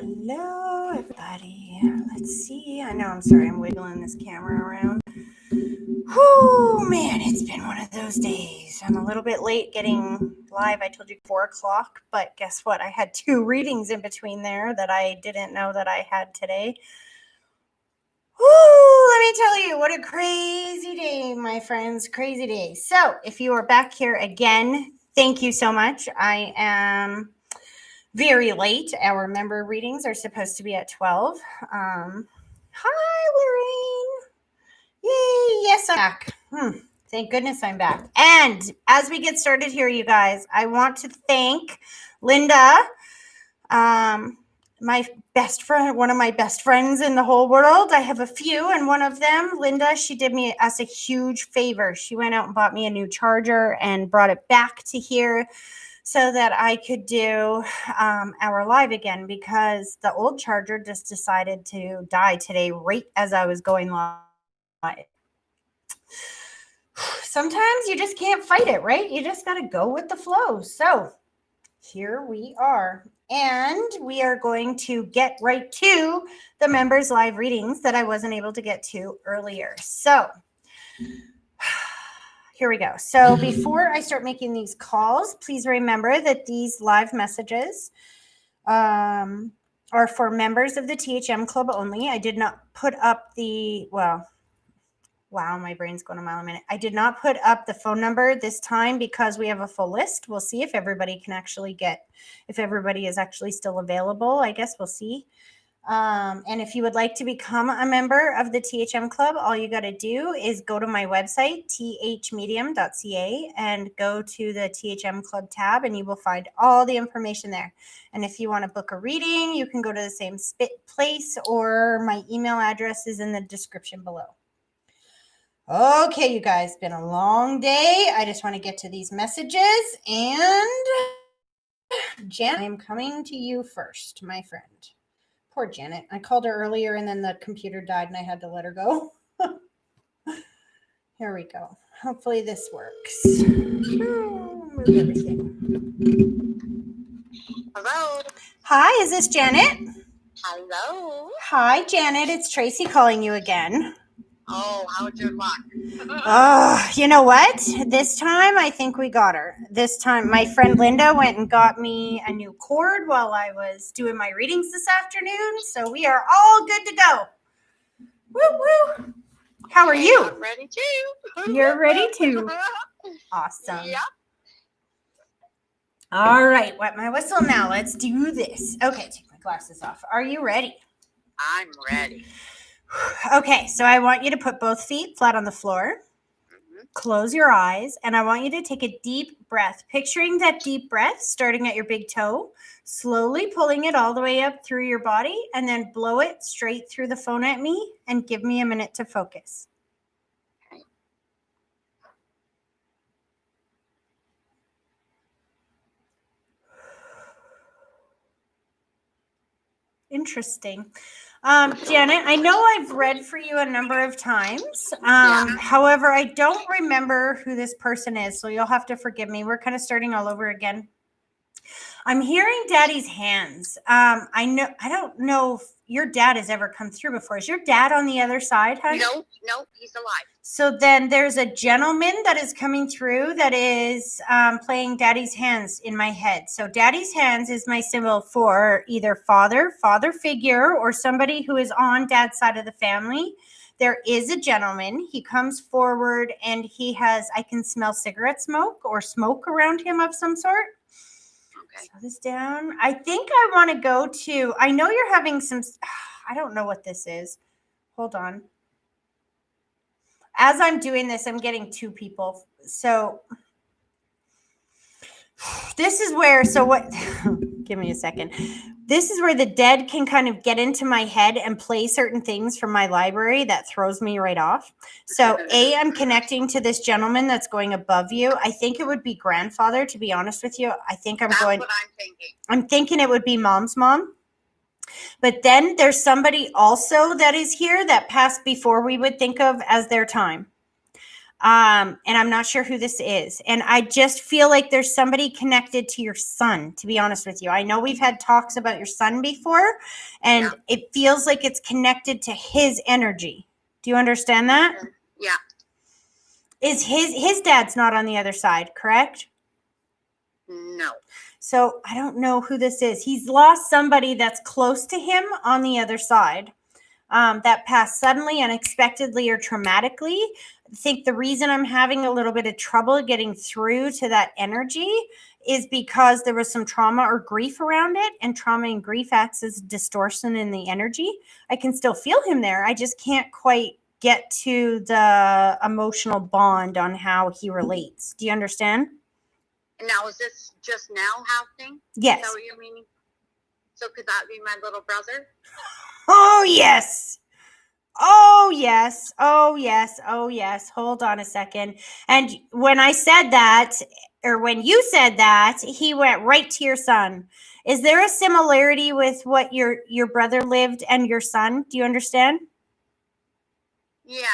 Hello, everybody. Let's see. I know, I'm sorry, I'm wiggling this camera around. Oh, man, it's been one of those days. I'm a little bit late getting live. I told you 4 o'clock, but guess what? I had 2 readings in between there that I didn't know that I had today. Woo, let me tell you, what a crazy day, my friends. Crazy day. So, if you are back here again, thank you so much. I am very late. Our member readings are supposed to be at 12. Hi, Lorraine. Yay, yes, I'm back. Thank goodness I'm back. And as we get started here, you guys, I want to thank Linda, my best friend, one of my best friends in the whole world. I have a few, and one of them, Linda, she did us a huge favor. She went out and bought me a new charger and brought it back to here so that I could do our live again, because the old charger just decided to die today right as I was going live. Sometimes you just can't fight it, right? You just got to go with the flow. So here we are. And we are going to get right to the members' live readings that I wasn't able to get to earlier. So here we go. So before I start making these calls, please remember that these live messages are for members of the THM Club only. I did not put up wow, my brain's going a mile a minute. I did not put up the phone number this time because we have a full list. We'll see if everybody can actually if everybody is actually still available. I guess we'll see. And if you would like to become a member of the THM Club, all you got to do is go to my website, THMedium.ca, and go to the THM Club tab, and you will find all the information there. And if you want to book a reading, you can go to the same place, or my email address is in the description below. Okay, you guys, been a long day. I just want to get to these messages. And Jen, I'm coming to you first, my friend. Poor Janet. I called her earlier and then the computer died and I had to let her go. Here we go. Hopefully this works. Move everything. Hello. Hi, is this Janet? Hello. Hi, Janet. It's Tracy calling you again. Oh, how's your luck? You know what? This time, I think we got her. This time, my friend Linda went and got me a new cord while I was doing my readings this afternoon. So we are all good to go. Woo, woo. How are you? I'm ready too. You're ready too. Awesome. Yep. All right, wet my whistle now. Let's do this. Okay, take my glasses off. Are you ready? I'm ready. Okay, so I want you to put both feet flat on the floor. Close your eyes, and I want you to take a deep breath, picturing that deep breath starting at your big toe, slowly pulling it all the way up through your body, and then blow it straight through the phone at me and give me a minute to focus. Okay. Interesting. Janet, I know I've read for you a number of times. However, I don't remember who this person is, so you'll have to forgive me. We're kind of starting all over again. I'm hearing Daddy's hands. I don't know if your dad has ever come through before. Is your dad on the other side, hon? No, he's alive. So then there's a gentleman that is coming through that is playing Daddy's hands in my head. So Daddy's hands is my symbol for either father figure, or somebody who is on Dad's side of the family. There is a gentleman. He comes forward and I can smell cigarette smoke or smoke around him of some sort. Okay. Slow this down. I think I want to go to, I know you're having I don't know what this is. Hold on. As I'm doing this, I'm getting 2 people. So this is where, give me a second. This is where the dead can kind of get into my head and play certain things from my library that throws me right off. So I'm connecting to this gentleman that's going above you. I think it would be grandfather, to be honest with you. That's what I'm thinking. I'm thinking it would be mom's mom. But then there's somebody also that is here that passed before we would think of as their time. And I'm not sure who this is. And I just feel like there's somebody connected to your son, to be honest with you. I know we've had talks about your son before, and it feels like it's connected to his energy. Do you understand that? Yeah. Is his dad's not on the other side, correct? No. So I don't know who this is. He's lost somebody that's close to him on the other side. That passed suddenly, unexpectedly, or traumatically. I think the reason I'm having a little bit of trouble getting through to that energy is because there was some trauma or grief around it, and trauma and grief acts as distortion in the energy. I can still feel him there. I just can't quite get to the emotional bond on how he relates. Do you understand? Now, is this just now happening? Yes. Is that what you're meaning? So could that be my little brother? Oh, yes. Oh, yes. Oh, yes. Oh, yes. Hold on a second. And when I said that, or when you said that, he went right to your son. Is there a similarity with what your brother lived and your son? Do you understand? Yeah.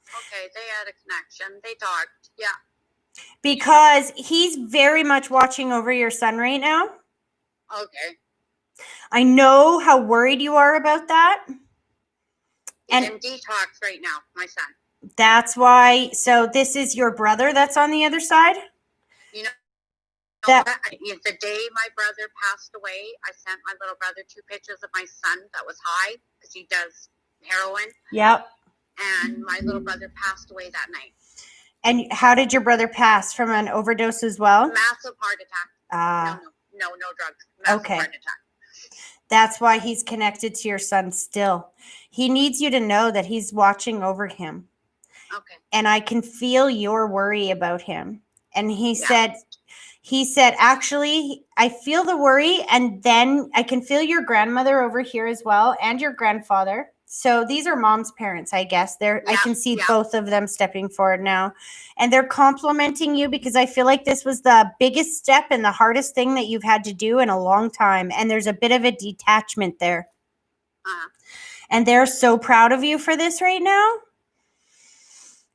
Okay, they had a connection. They talked. Yeah. Because he's very much watching over your son right now. Okay. I know how worried you are about that. He's in detox right now, my son. That's why. So this is your brother that's on the other side? You know That what? The day my brother passed away, I sent my little brother 2 pictures of my son that was high because he does heroin. Yep. And my little brother passed away that night. And how did your brother pass? From an overdose as well? Massive heart attack. No drugs. Massive heart attack. That's why he's connected to your son still. He needs you to know that he's watching over him. Okay. And I can feel your worry about him. And he said, actually, I feel the worry. And then I can feel your grandmother over here as well, and your grandfather. So these are mom's parents, I guess. I can see both of them stepping forward now. And they're complimenting you because I feel like this was the biggest step and the hardest thing that you've had to do in a long time. And there's a bit of a detachment there. And they're so proud of you for this right now.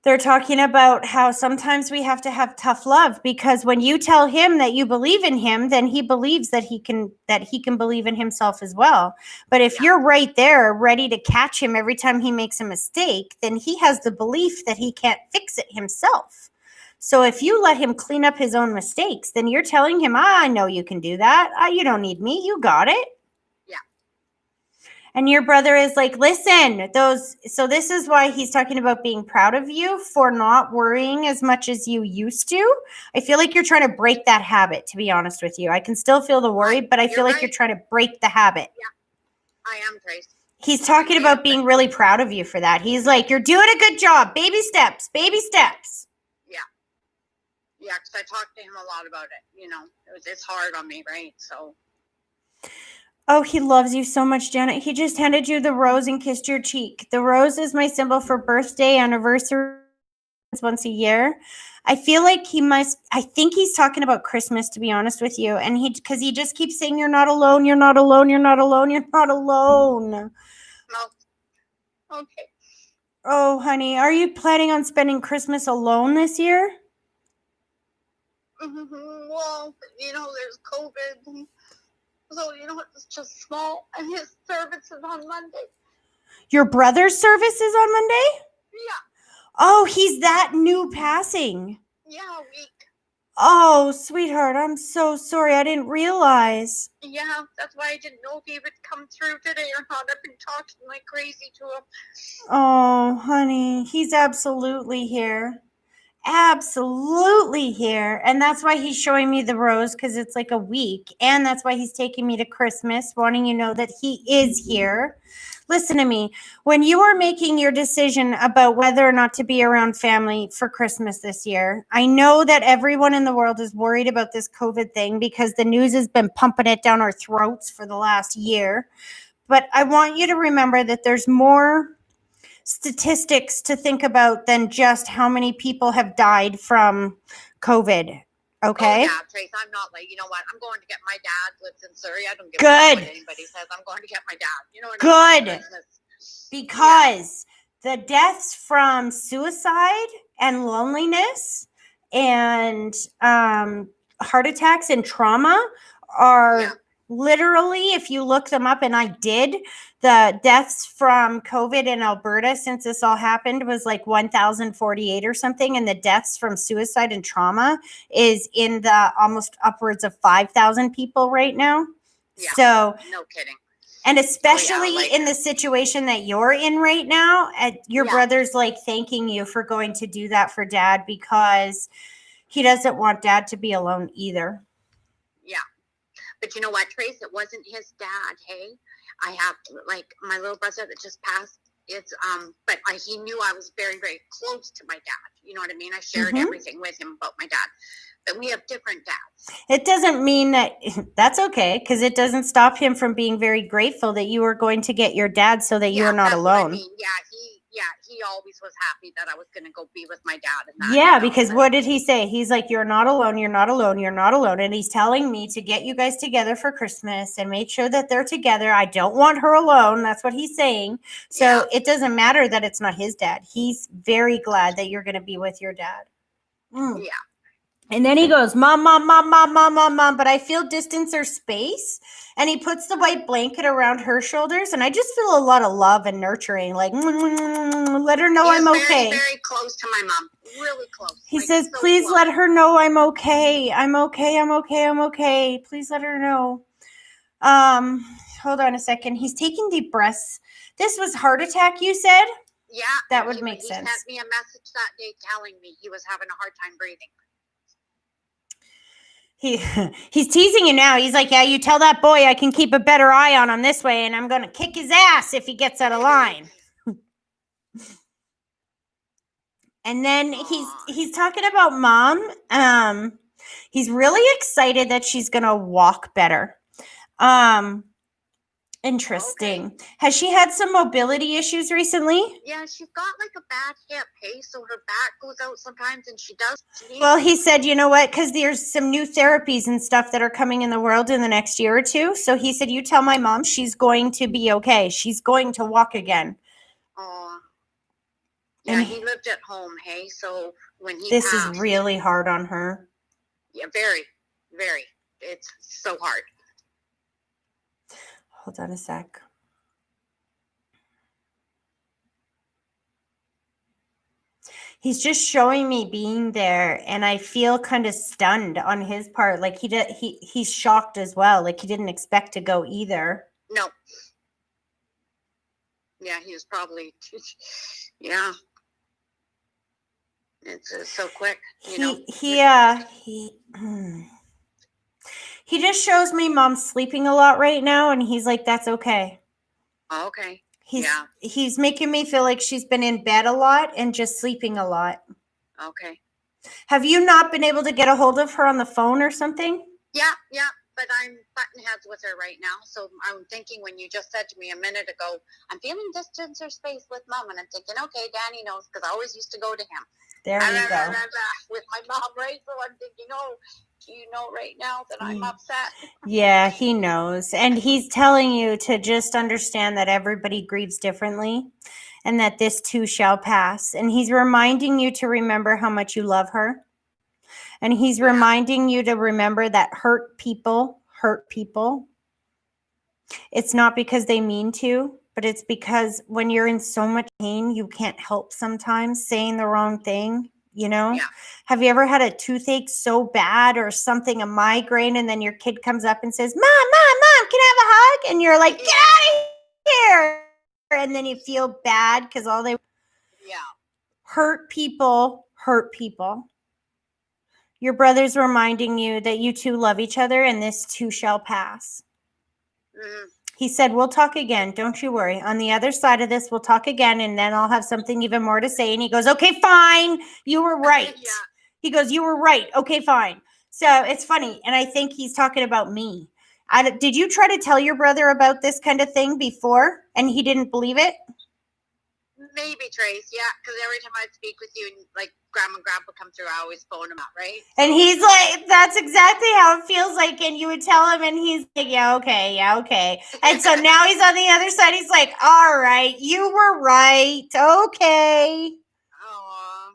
They're talking about how sometimes we have to have tough love, because when you tell him that you believe in him, then he believes that he can believe in himself as well. But if you're right there ready to catch him every time he makes a mistake, then he has the belief that he can't fix it himself. So if you let him clean up his own mistakes, then you're telling him, I know you can do that. You don't need me. You got it. And your brother is like, listen, so this is why he's talking about being proud of you for not worrying as much as you used to. I feel like you're trying to break that habit, to be honest with you. I can still feel the worry, but I feel like you're trying to break the habit. Yeah, I am, Trace. He's talking about being really proud of you for that. He's like, you're doing a good job. Baby steps, baby steps. Yeah. Yeah, because I talked to him a lot about it. It's hard on me, right? So. Oh, he loves you so much, Janet. He just handed you the rose and kissed your cheek. The rose is my symbol for birthday, anniversary, once a year. I feel like I think he's talking about Christmas, to be honest with you. And because he just keeps saying, you're not alone, you're not alone, you're not alone, you're not alone. No. Okay. Oh, honey, are you planning on spending Christmas alone this year? Well, there's COVID. So, it's just small. And his service is on Monday. Your brother's service is on Monday? Yeah. Oh, he's that new passing. Yeah, a week. Oh, sweetheart, I'm so sorry. I didn't realize. Yeah, that's why I didn't know if he would come through today or not. I've been talking like crazy to him. Oh, honey, he's absolutely here. Absolutely here. And that's why he's showing me the rose, because it's like a week. And that's why he's taking me to Christmas, wanting you to know that he is here. Listen to me. When you are making your decision about whether or not to be around family for Christmas this year, I know that everyone in the world is worried about this COVID thing because the news has been pumping it down our throats for the last year. But I want you to remember that there's more statistics to think about than just how many people have died from COVID. Okay. Oh, yeah, Trace, I'm not like, you know what? I'm going to get my dad lives in Surrey. I don't give a fuck what anybody says. I'm going to get my dad. You know what I mean? Good. Because the deaths from suicide and loneliness and heart attacks and trauma are literally, if you look them up, and I did, the deaths from COVID in Alberta since this all happened was like 1,048 or something. And the deaths from suicide and trauma is in the almost upwards of 5,000 people right now. Yeah, so no kidding. And especially in the situation that you're in right now, your brother's like thanking you for going to do that for dad because he doesn't want dad to be alone either. Yeah. But you know what, Trace? It wasn't his dad, hey? I have, like, my little brother that just passed, but he knew I was very, very close to my dad. You know what I mean? I shared everything with him about my dad. But we have different dads. It doesn't mean that's okay, because it doesn't stop him from being very grateful that you were going to get your dad so that you are not alone. What I mean. He always was happy that I was going to go be with my dad. And that, because what did he say? He's like, you're not alone, you're not alone, you're not alone. And he's telling me to get you guys together for Christmas and make sure that they're together. I don't want her alone. That's what he's saying. So it doesn't matter that it's not his dad. He's very glad that you're going to be with your dad. Yeah. And then he goes, mom, mom, mom, mom, mom, mom, mom, but I feel distance or space. And he puts the white blanket around her shoulders. And I just feel a lot of love and nurturing, like, let her know I'm okay. Very, very close to my mom, really close. He says, please let her know I'm okay. I'm okay, I'm okay, I'm okay. Please let her know. Hold on a second. He's taking deep breaths. This was heart attack, you said? Yeah. That would make sense. He sent me a message that day telling me he was having a hard time breathing. He's teasing you now. He's like, yeah, you tell that boy I can keep a better eye on him this way, and I'm going to kick his ass if he gets out of line. And then he's talking about mom. He's really excited that she's going to walk better. Interesting. Okay. Has she had some mobility issues recently? Yeah, she's got like a bad hip, hey? So her back goes out sometimes and she does. Well, he said, you know what? Because there's some new therapies and stuff that are coming in the world in the next year or two. So he said, you tell my mom she's going to be okay. She's going to walk again. Oh. Yeah, he lived at home, hey? So when he This is really hard on her. Yeah, very, very. It's so hard. Hold on a sec. He's just showing me being there, and I feel kind of stunned on his part. Like he's shocked as well. Like he didn't expect to go either. No. Yeah, he was probably. Yeah. It's so quick. He just shows me mom's sleeping a lot right now, and he's like, that's okay. Oh, okay. He's making me feel like she's been in bed a lot and just sleeping a lot. Okay. Have you not been able to get a hold of her on the phone or something? Yeah, but I'm button heads with her right now. So I'm thinking when you just said to me a minute ago, I'm feeling distance or space with mom, and I'm thinking, okay, Danny knows because I always used to go to him. There you go. With my mom, right? So I'm thinking, oh, you know right now that I'm upset. Yeah, he knows. And he's telling you to just understand that everybody grieves differently and that this too shall pass. And he's reminding you to remember how much you love her. And he's reminding you to remember that hurt people hurt people. It's not because they mean to, but it's because when you're in so much pain, you can't help sometimes saying the wrong thing, you know? Yeah. Have you ever had a toothache so bad or something, a migraine, and then your kid comes up and says, Mom, can I have a hug? And you're like, get out of here. And then you feel bad because all they hurt people hurt people. Your brother's reminding you that you two love each other and this too shall pass. Mm-hmm. He said, we'll talk again. Don't you worry. On the other side of this, we'll talk again, and then I'll have something even more to say. And he goes, okay, fine. You were right. Yeah. He goes, you were right. Okay, fine. So it's funny. And I think he's talking about me. Did you try to tell your brother about this kind of thing before, and he didn't believe it? Maybe, Trace. Yeah, because every time I speak with you and, like, Grandma and Grandpa come through, I always phone him up, right? And he's like, that's exactly how it feels like. And you would tell him, and he's like, yeah, okay. And so now he's on the other side. He's like, all right, you were right. Okay. Aww.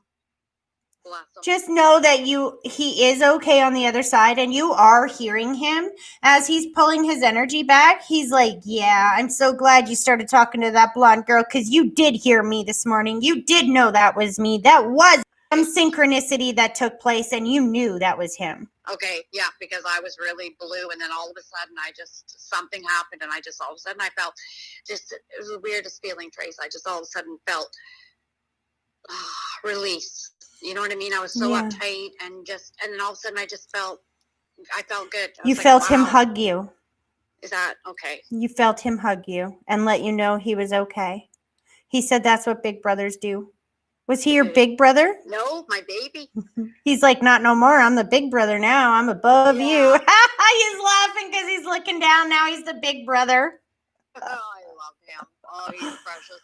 Bless him. Just know that he is okay on the other side, and you are hearing him as he's pulling his energy back. He's like, yeah, I'm so glad you started talking to that blonde girl, because you did hear me this morning. You did know that was me. That was some synchronicity that took place, and you knew that was him. Okay, yeah, because I was really blue, and then all of a sudden something happened, and all of a sudden I felt it was the weirdest feeling, Trace. I just all of a sudden felt release. You know what I mean? I was so uptight, and then all of a sudden I felt good. You felt him hug you. Is that okay? You felt him hug you and let you know he was okay. He said that's what big brothers do. Was he your big brother? No, my baby. He's like, not no more. I'm the big brother now. I'm above you. He's laughing because he's looking down. Now he's the big brother. Oh, I love him. Oh, he's precious.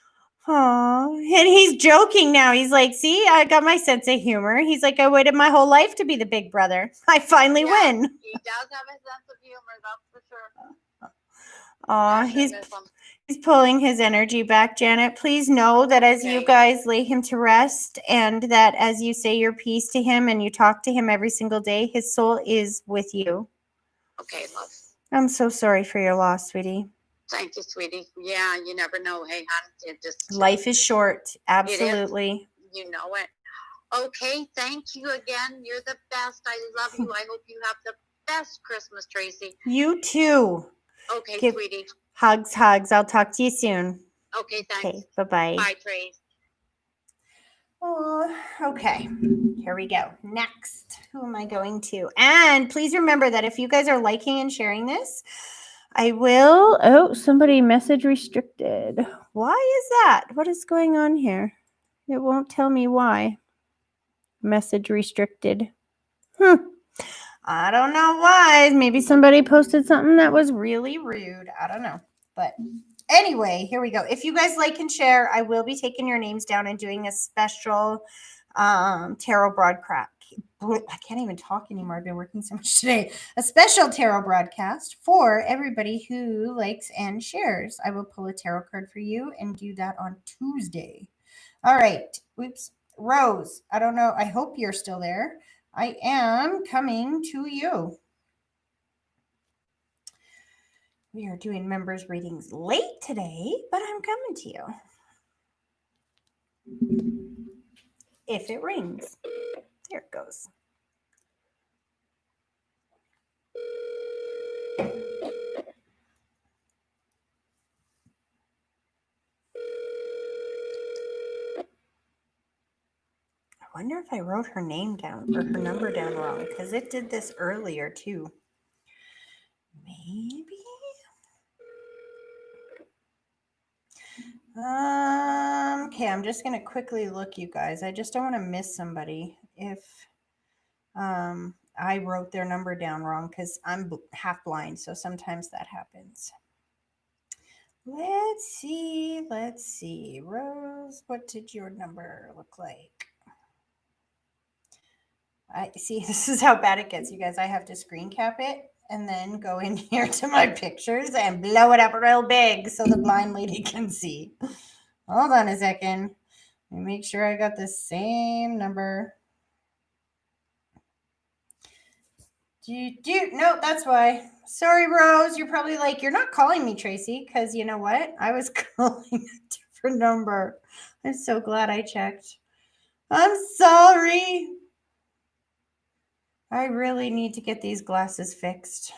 Oh, and he's joking now. He's like, see, I got my sense of humor. He's like, I waited my whole life to be the big brother. I finally win. He does have a sense of humor, that's for sure. Oh, he's pulling his energy back, Janet. Please know that as you guys lay him to rest, and that as you say your piece to him and you talk to him every single day, his soul is with you. Okay, love. I'm so sorry for your loss, sweetie. Thank you, sweetie. Yeah, you never know. Hey, hon, life is short. Absolutely. You know it. Okay, thank you again. You're the best. I love you. I hope you have the best Christmas, Tracy. You too. Okay, sweetie. Hugs. I'll talk to you soon. Okay, thanks. Okay, bye-bye. Bye, Trace. Oh, okay. Here we go. Next, who am I going to? And please remember that if you guys are liking and sharing this, I will. Oh, somebody message restricted. Why is that? What is going on here? It won't tell me why. Message restricted. I don't know why. Maybe somebody posted something that was really rude. I don't know. But anyway, here we go. If you guys like and share, I will be taking your names down and doing a special tarot broadcast. I can't even talk anymore. I've been working so much today. A special tarot broadcast for everybody who likes and shares. I will pull a tarot card for you and do that on Tuesday. All right. Oops. Rose, I don't know. I hope you're still there. I am coming to you. We are doing members readings late today, but I'm coming to you. If it rings. There it goes. I wonder if I wrote her name down or her number down wrong, because it did this earlier too. Maybe. Okay, I'm just going to quickly look, you guys. I just don't want to miss somebody if I wrote their number down wrong, because I'm half blind, so sometimes that happens. Let's see. Rose, what did your number look like? I see, this is how bad it gets, you guys. I have to screen cap it and then go in here to my pictures and blow it up real big so the blind lady can see. Hold on a second. Let me make sure I got the same number. No, that's why. Sorry, Rose. You're probably like, you're not calling me, Tracy, because you know what? I was calling a different number. I'm so glad I checked. I'm sorry. I really need to get these glasses fixed.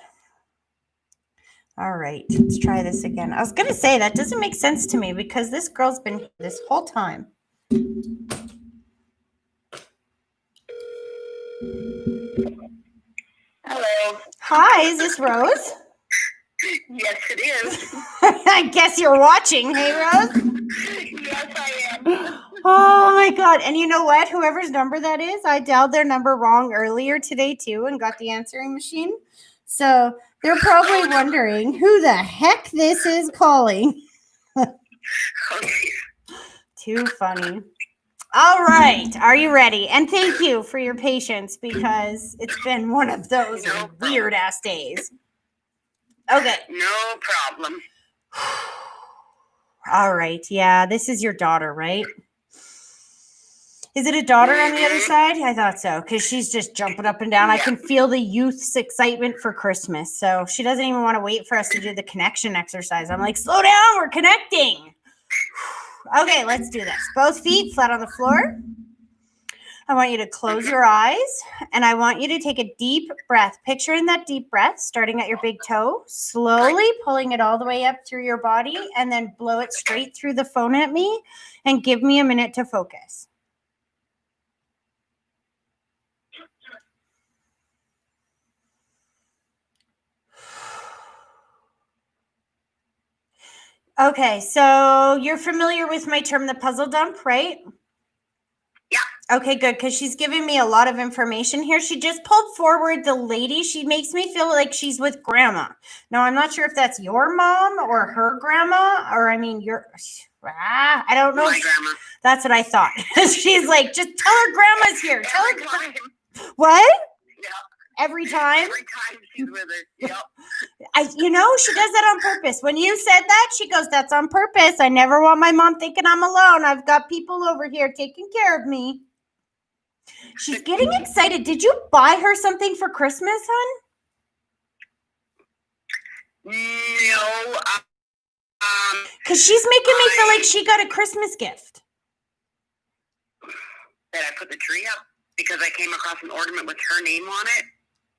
All right, let's try this again. I was going to say that doesn't make sense to me because this girl's been here this whole time. Hello. Hi, is this Rose? Yes, it is. I guess you're watching. Hey, Rose? Yes, I am. Oh, my God. And you know what? Whoever's number that is, I dialed their number wrong earlier today, too, and got the answering machine. So they're probably wondering who the heck this is calling. Okay. Too funny. All right. Are you ready? And thank you for your patience because it's been one of those weird ass days. Okay. No problem. All right. Yeah, this is your daughter, right? Is it a daughter on the other side? I thought so, because she's just jumping up and down. I Yeah. can feel the youth's excitement for Christmas. So she doesn't even want to wait for us to do the connection exercise. I'm like, slow down, we're connecting. Okay, let's do this. Both feet flat on the floor. I want you to close your eyes, and I want you to take a deep breath. Picture in that deep breath, starting at your big toe, slowly pulling it all the way up through your body, and then blow it straight through the phone at me, and give me a minute to focus. Okay, so you're familiar with my term, the puzzle dump, right? Yeah. Okay, good, because she's giving me a lot of information here. She just pulled forward the lady. She makes me feel like she's with grandma. Now, I'm not sure if that's your mom or her grandma, or I mean, I don't know. My grandma. That's what I thought. She's like, just tell her grandma's here. Tell her. Every time. What? Yeah. Every time? Every time she's with her. Yep. She does that on purpose. When you said that, she goes, that's on purpose. I never want my mom thinking I'm alone. I've got people over here taking care of me. She's getting excited. Did you buy her something for Christmas, hon? No. Because she's making me feel like she got a Christmas gift. That I put the tree up because I came across an ornament with her name on it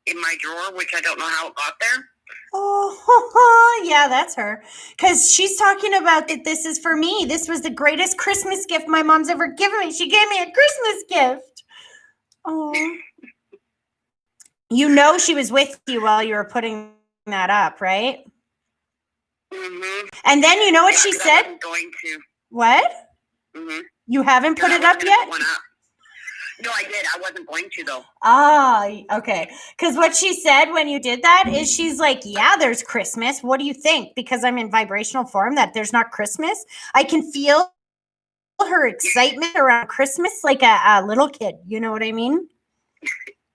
in my drawer, which I don't know how it got there. Oh, yeah, that's her. Because she's talking about that this is for me. This was the greatest Christmas gift my mom's ever given me. She gave me a Christmas gift. Oh. You know she was with you while you were putting that up, right? Mm-hmm. And then you know what she I said? wasn't going to. What? Mm-hmm. You haven't put it up yet? No, I did. I wasn't going to, though. Ah, okay. Because what she said when you did that is she's like, yeah, there's Christmas. What do you think? Because I'm in vibrational form that there's not Christmas. I can feel her excitement around Christmas like a little kid. You know what I mean?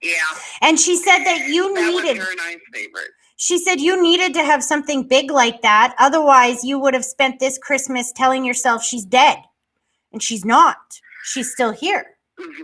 Yeah. And she said that you That needed. was her and I's favorite. She said you needed to have something big like that. Otherwise, you would have spent this Christmas telling yourself she's dead. And she's not. She's still here. Mm-hmm.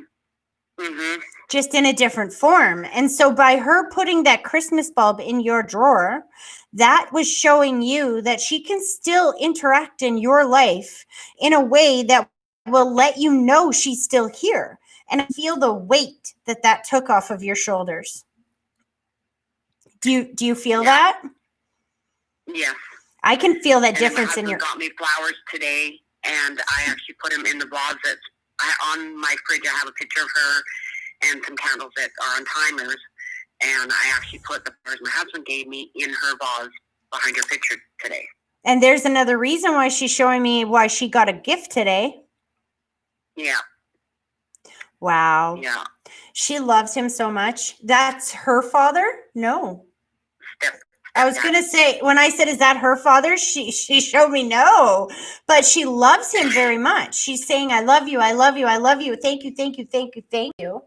Mm-hmm. Just in a different form. And so by her putting that Christmas bulb in your drawer, that was showing you that she can still interact in your life in a way that will let you know she's still here. And I feel the weight that took off of your shoulders. Do you feel that? Yes. I can feel that And difference my in your. husband got me flowers today, and I actually put them in the vase that on my fridge. I have a picture of her and some candles that are on timers, and I actually put the flowers my husband gave me in her vase behind her picture today. And there's another reason why she's showing me why she got a gift today. Yeah. Wow. Yeah. She loves him so much. That's her father? No. I was going to say, when I said, is that her father? She showed me no, but she loves him very much. She's saying, I love you. I love you. I love you. Thank you. Thank you. Thank you. Thank you.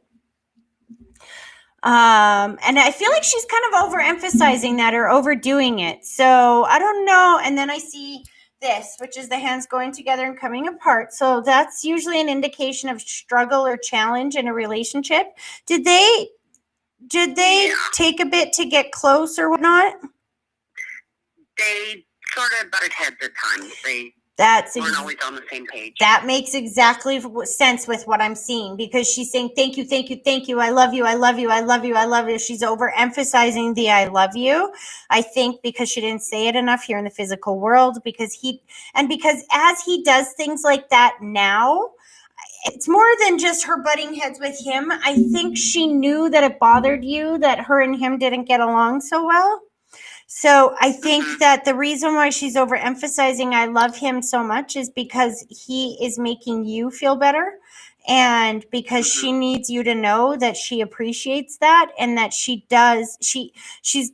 And I feel like she's kind of overemphasizing that or overdoing it. So I don't know. And then I see this, which is the hands going together and coming apart. So that's usually an indication of struggle or challenge in a relationship. Did they take a bit to get close or whatnot? They sort of butted heads at times. They weren't always on the same page. That makes exactly sense with what I'm seeing, because she's saying, thank you, thank you, thank you. I love you. I love you. I love you. I love you. She's overemphasizing the I love you. I think because she didn't say it enough here in the physical world, because as he does things like that now, it's more than just her butting heads with him. I think she knew that it bothered you that her and him didn't get along so well. So I think that the reason why she's overemphasizing I love him so much is because he is making you feel better, and because she needs you to know that she appreciates that, and that she's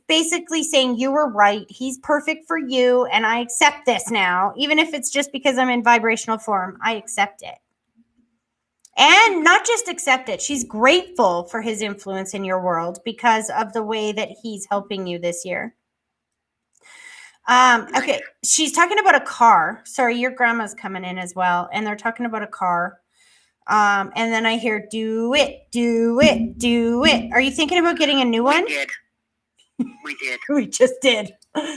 basically saying you were right. He's perfect for you, and I accept this now. Even if it's just because I'm in vibrational form, I accept it. And not just accept it. She's grateful for his influence in your world because of the way that he's helping you this year. Okay, she's talking about a car. Sorry, your grandma's coming in as well, and they're talking about a car. And then I hear, do it, do it, do it. Are you thinking about getting a new one? We did. We did. We just did.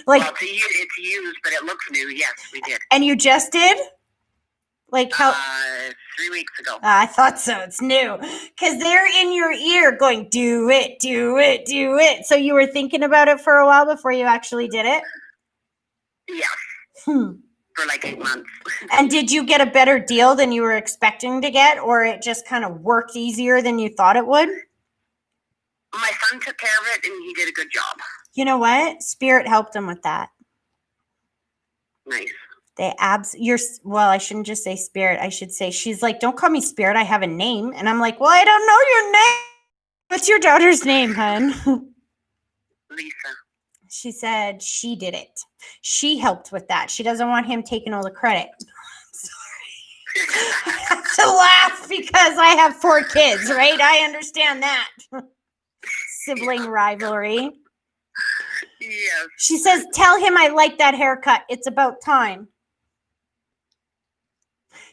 Like, Well, it's used, but it looks new. Yes, we did. and you just did? Like how? 3 weeks ago. I thought so. It's new. Because they're in your ear going, do it, do it, do it. So you were thinking about it for a while before you actually did it? Yes. Hmm. For like 8 months. And did you get a better deal than you were expecting to get, or it just kind of worked easier than you thought it would? My son took care of it, and he did a good job. You know what? Spirit helped him with that. Nice. Well, I shouldn't just say Spirit. I should say, she's like, don't call me Spirit. I have a name. And I'm like, well, I don't know your name. What's your daughter's name, hun? Lisa. She said she did it. She helped with that. She doesn't want him taking all the credit. Sorry. I have to laugh because I have 4 kids, right? I understand that. Sibling rivalry. Yes. She says, tell him I like that haircut. It's about time.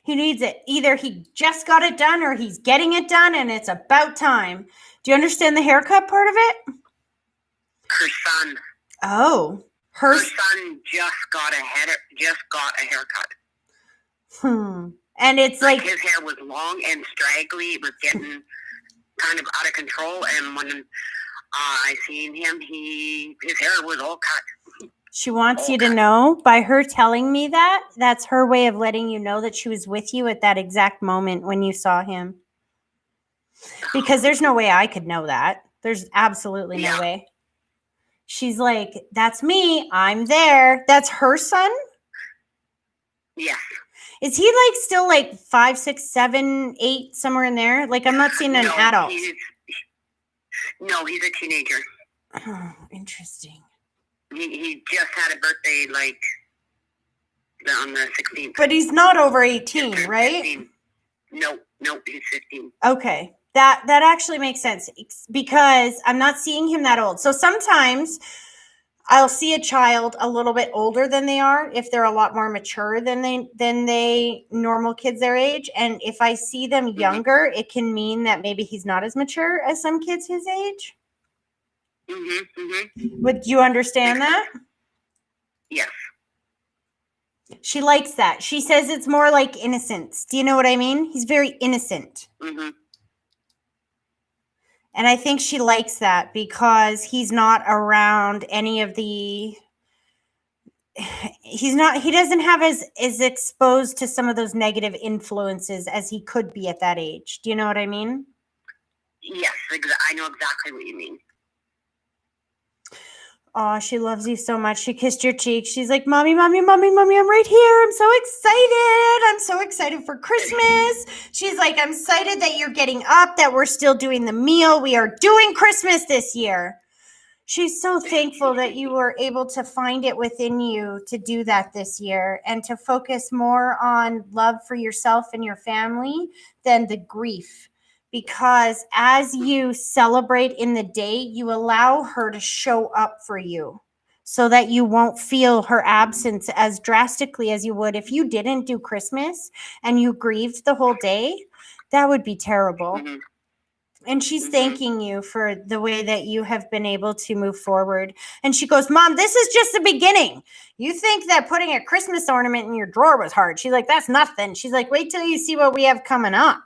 He needs it. Either he just got it done or he's getting it done and it's about time. Do you understand the haircut part of it? Her son. Oh. Her son just got a haircut. And it's like his hair was long and straggly. It was getting kind of out of control. And when I seen him, his hair was all cut. She wants you to know by her telling me that, that's her way of letting you know that she was with you at that exact moment when you saw him. Because there's no way I could know that. There's absolutely no way. She's like, that's me. I'm there. That's her son? Yes. Is he like still like 5, 6, 7, 8, somewhere in there? Like I'm not seeing an adult. He's a teenager. Oh, interesting. He just had a birthday like on the 16th. But he's not over 18, right? 15. No, he's 15. Okay. That actually makes sense because I'm not seeing him that old. So sometimes I'll see a child a little bit older than they are if they're a lot more mature than they normal kids their age. And if I see them younger, it can mean that maybe he's not as mature as some kids his age. Would you understand that? Yes. She likes that. She says it's more like innocence. Do you know what I mean? He's very innocent. And I think she likes that because he's not around any of the, he doesn't have as exposed to some of those negative influences as he could be at that age. Do you know what I mean? Yes, I know exactly what you mean. Oh, she loves you so much. She kissed your cheek. She's like, Mommy, Mommy, Mommy, Mommy, I'm right here. I'm so excited. I'm so excited for Christmas. She's like, I'm excited that you're getting up, that we're still doing the meal. We are doing Christmas this year. She's so thankful that you were able to find it within you to do that this year and to focus more on love for yourself and your family than the grief. Because as you celebrate in the day, you allow her to show up for you so that you won't feel her absence as drastically as you would if you didn't do Christmas and you grieved the whole day. That would be terrible. And she's thanking you for the way that you have been able to move forward. And she goes, Mom, this is just the beginning. You think that putting a Christmas ornament in your drawer was hard. She's like, that's nothing. She's like, wait till you see what we have coming up.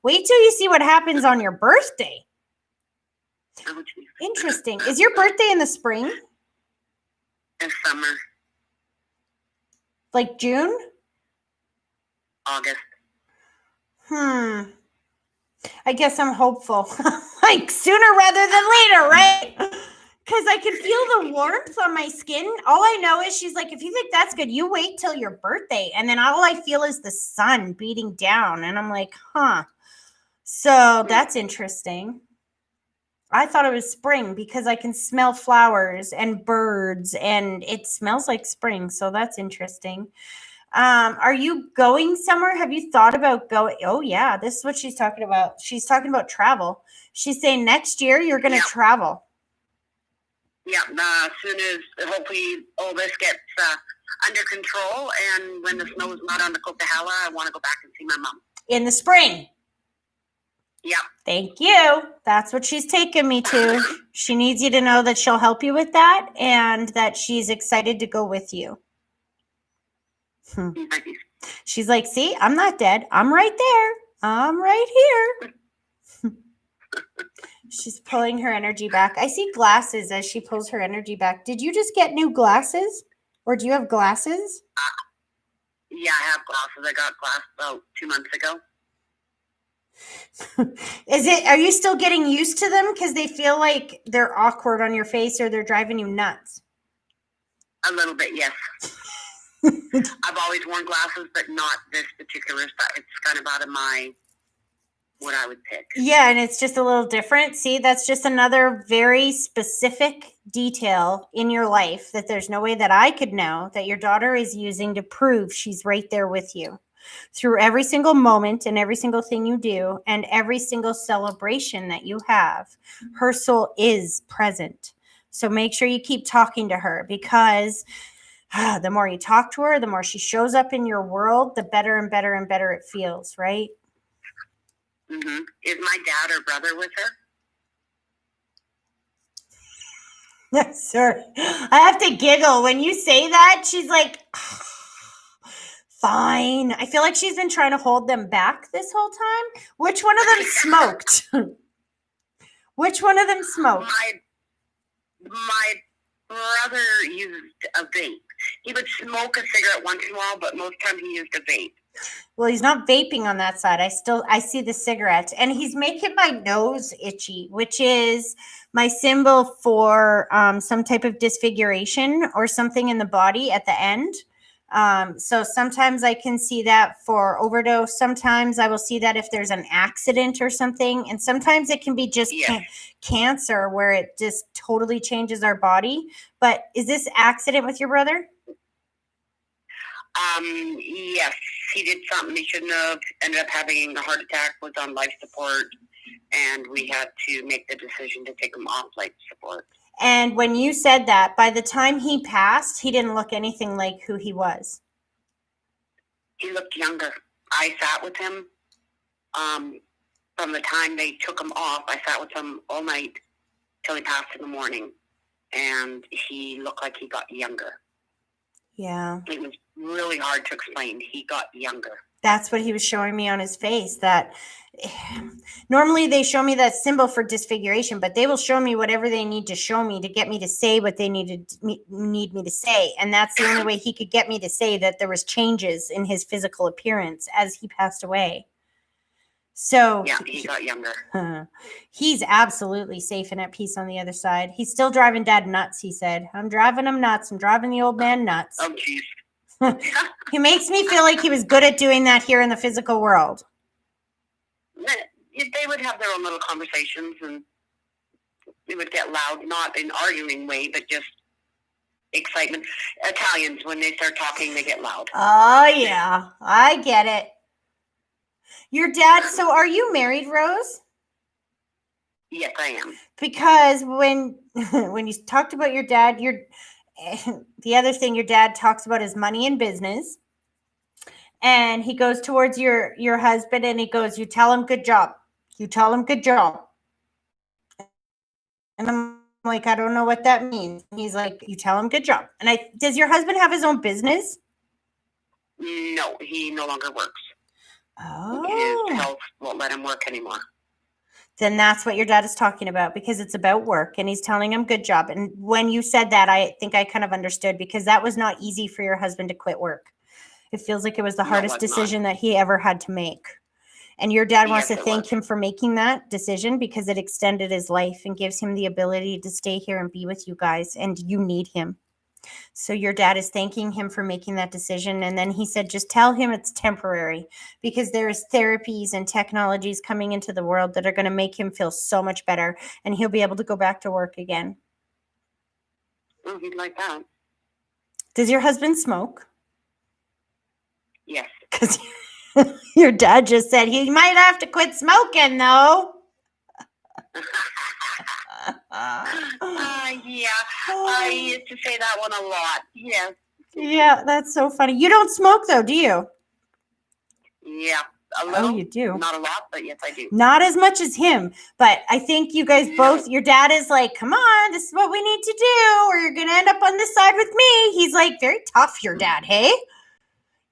Wait till you see what happens on your birthday. Interesting. Is your birthday in the spring? In summer. Like June? August. I guess I'm hopeful. Like sooner rather than later, right? Because I can feel the warmth on my skin. All I know is she's like, if you think that's good, you wait till your birthday. And then all I feel is the sun beating down. And I'm like, So that's interesting. I thought it was spring because I can smell flowers and birds and it smells like spring. So that's interesting. Are you going somewhere? Have you thought about going? Oh yeah, this is what she's talking about. She's talking about travel. She's saying next year you're going to travel. Yeah, as soon as hopefully all this gets under control and when the snow is not on the Coquihalla, I want to go back and see my mom. In the spring. Yeah. Thank you. That's what she's taken me to. She needs you to know that she'll help you with that and that she's excited to go with you. Nice. She's like, see, I'm not dead. I'm right there. I'm right here. She's pulling her energy back. I see glasses as she pulls her energy back. Did you just get new glasses? Or do you have glasses? Yeah, I have glasses. I got glasses about 2 months ago. Are you still getting used to them because they feel like they're awkward on your face or they're driving you nuts? A little bit, yes. I've always worn glasses, but not this particular style. It's kind of out of what I would pick. Yeah, and it's just a little different. See, that's just another very specific detail in your life that there's no way that I could know that your daughter is using to prove she's right there with you through every single moment and every single thing you do and every single celebration that you have. Her soul is present. So make sure you keep talking to her because the more you talk to her, the more she shows up in your world, the better and better and better it feels, right? Mm-hmm. Is my dad or brother with her? Sorry. I have to giggle when you say that. She's like, fine. I feel like she's been trying to hold them back this whole time. Which one of them smoked? Which one of them smoked? My brother used a vape. He would smoke a cigarette once in a while, but most times he used a vape. Well, he's not vaping on that side. I see the cigarette, and he's making my nose itchy, which is my symbol for some type of disfiguration or something in the body at the end. So sometimes I can see that for overdose. Sometimes I will see that if there's an accident or something. And sometimes it can be just cancer where it just totally changes our body. But is this accident with your brother? Yes, he did something he shouldn't have. Ended up having a heart attack, was on life support, and we had to make the decision to take him off life support. And when you said that, by the time he passed, he didn't look anything like who he was. He looked younger. I sat with him from the time they took him off. I sat with him all night till he passed in the morning, and he looked like he got younger. Yeah. It was really hard to explain. He got younger. That's what he was showing me on his face. That normally they show me that symbol for disfiguration, but they will show me whatever they need to show me to get me to say what they need me to say. And that's the only way he could get me to say that there was changes in his physical appearance as he passed away. So yeah, he got younger. He's absolutely safe and at peace on the other side. He's still driving Dad nuts, he said. I'm driving him nuts. I'm driving the old man nuts. Oh, jeez. He makes me feel like he was good at doing that here in the physical world. They would have their own little conversations, and they would get loud, not in an arguing way, but just excitement. Italians, when they start talking, they get loud. Oh, yeah. I get it. Your dad, so are you married, Rose? Yes, I am. Because when you talked about your dad, the other thing your dad talks about is money and business. And he goes towards your husband and he goes, you tell him good job. You tell him good job. And I'm like, I don't know what that means. And he's like, you tell him good job. And does your husband have his own business? No, he no longer works. Oh. His health won't let him work anymore. Then that's what your dad is talking about, because it's about work and he's telling him good job. And when you said that, I think I kind of understood, because that was not easy for your husband to quit work. It feels like it was the hardest decision that he ever had to make. And your dad wants to thank him for making that decision, because it extended his life and gives him the ability to stay here and be with you guys. And you need him. So your dad is thanking him for making that decision. And then he said, just tell him it's temporary, because there's therapies and technologies coming into the world that are going to make him feel so much better. And he'll be able to go back to work again. Oh, he'd like that. Does your husband smoke? Yes. Because your dad just said he might have to quit smoking, though. Yeah, I used to say that one a lot. Yes. Yeah, that's so funny. You don't smoke, though, do you? Yeah, A little. Oh, you do? Not a lot, but yes, I do. Not as much as him, but I think you guys both, your dad is like, come on, this is what we need to do, or you're going to end up on this side with me. He's like very tough, your dad, hey?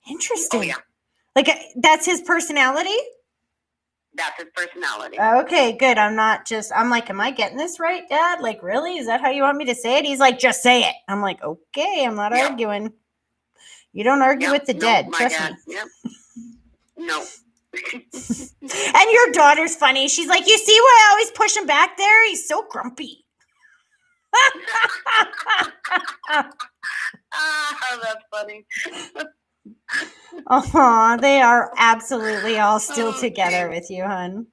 Interesting. Oh, yeah. Like, that's his personality? That's his personality. Okay, good. I'm like, am I getting this right, Dad? Like, really? Is that how you want me to say it? He's like, just say it. I'm like, okay, I'm not arguing. You don't argue with the dead, trust me. Yep. No. And your daughter's funny. She's like, you see why I always push him back there? He's so grumpy. That's funny. Oh, they are absolutely all still together with you, hon.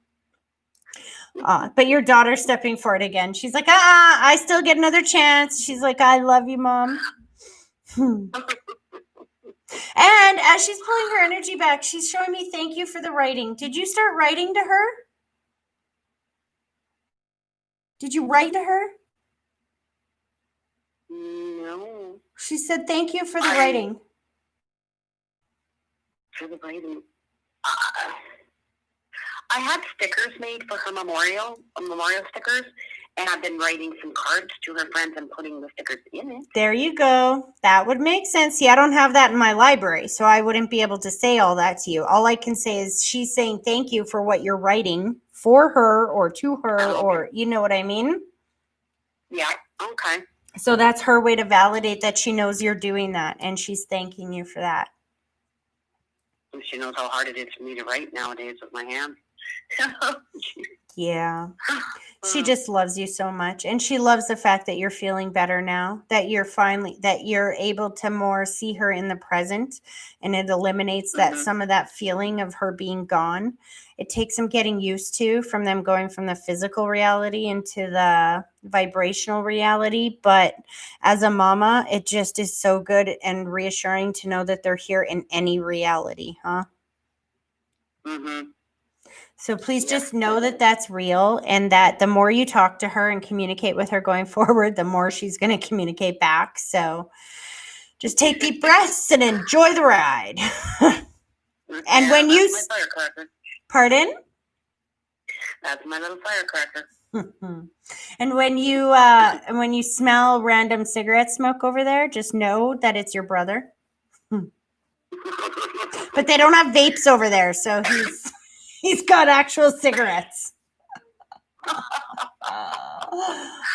But your daughter's stepping forward again. She's like, I still get another chance. She's like, I love you, Mom. And as she's pulling her energy back, she's showing me thank you for the writing. Did you start writing to her? Did you write to her? No. She said thank you for the writing. For the writing. I had stickers made for her memorial stickers, and I've been writing some cards to her friends and putting the stickers in it. There you go. That would make sense. See, I don't have that in my library, so I wouldn't be able to say all that to you. All I can say is she's saying thank you for what you're writing for her or to her, or you know what I mean? Yeah, okay. So that's her way to validate that she knows you're doing that, and she's thanking you for that. She knows how hard it is for me to write nowadays with my hands. Yeah. She just loves you so much. And she loves the fact that you're feeling better now, that you're able to more see her in the present, and it eliminates that some of that feeling of her being gone. It takes some getting used to from them going from the physical reality into the vibrational reality. But as a mama, it just is so good and reassuring to know that they're here in any reality, huh? Mm-hmm. So please just know that that's real, and that the more you talk to her and communicate with her going forward, the more she's going to communicate back. So just take deep breaths and enjoy the ride. And when you... That's my firecracker. Pardon? That's my little firecracker. And when you smell random cigarette smoke over there, just know that it's your brother. But they don't have vapes over there, so he's got actual cigarettes.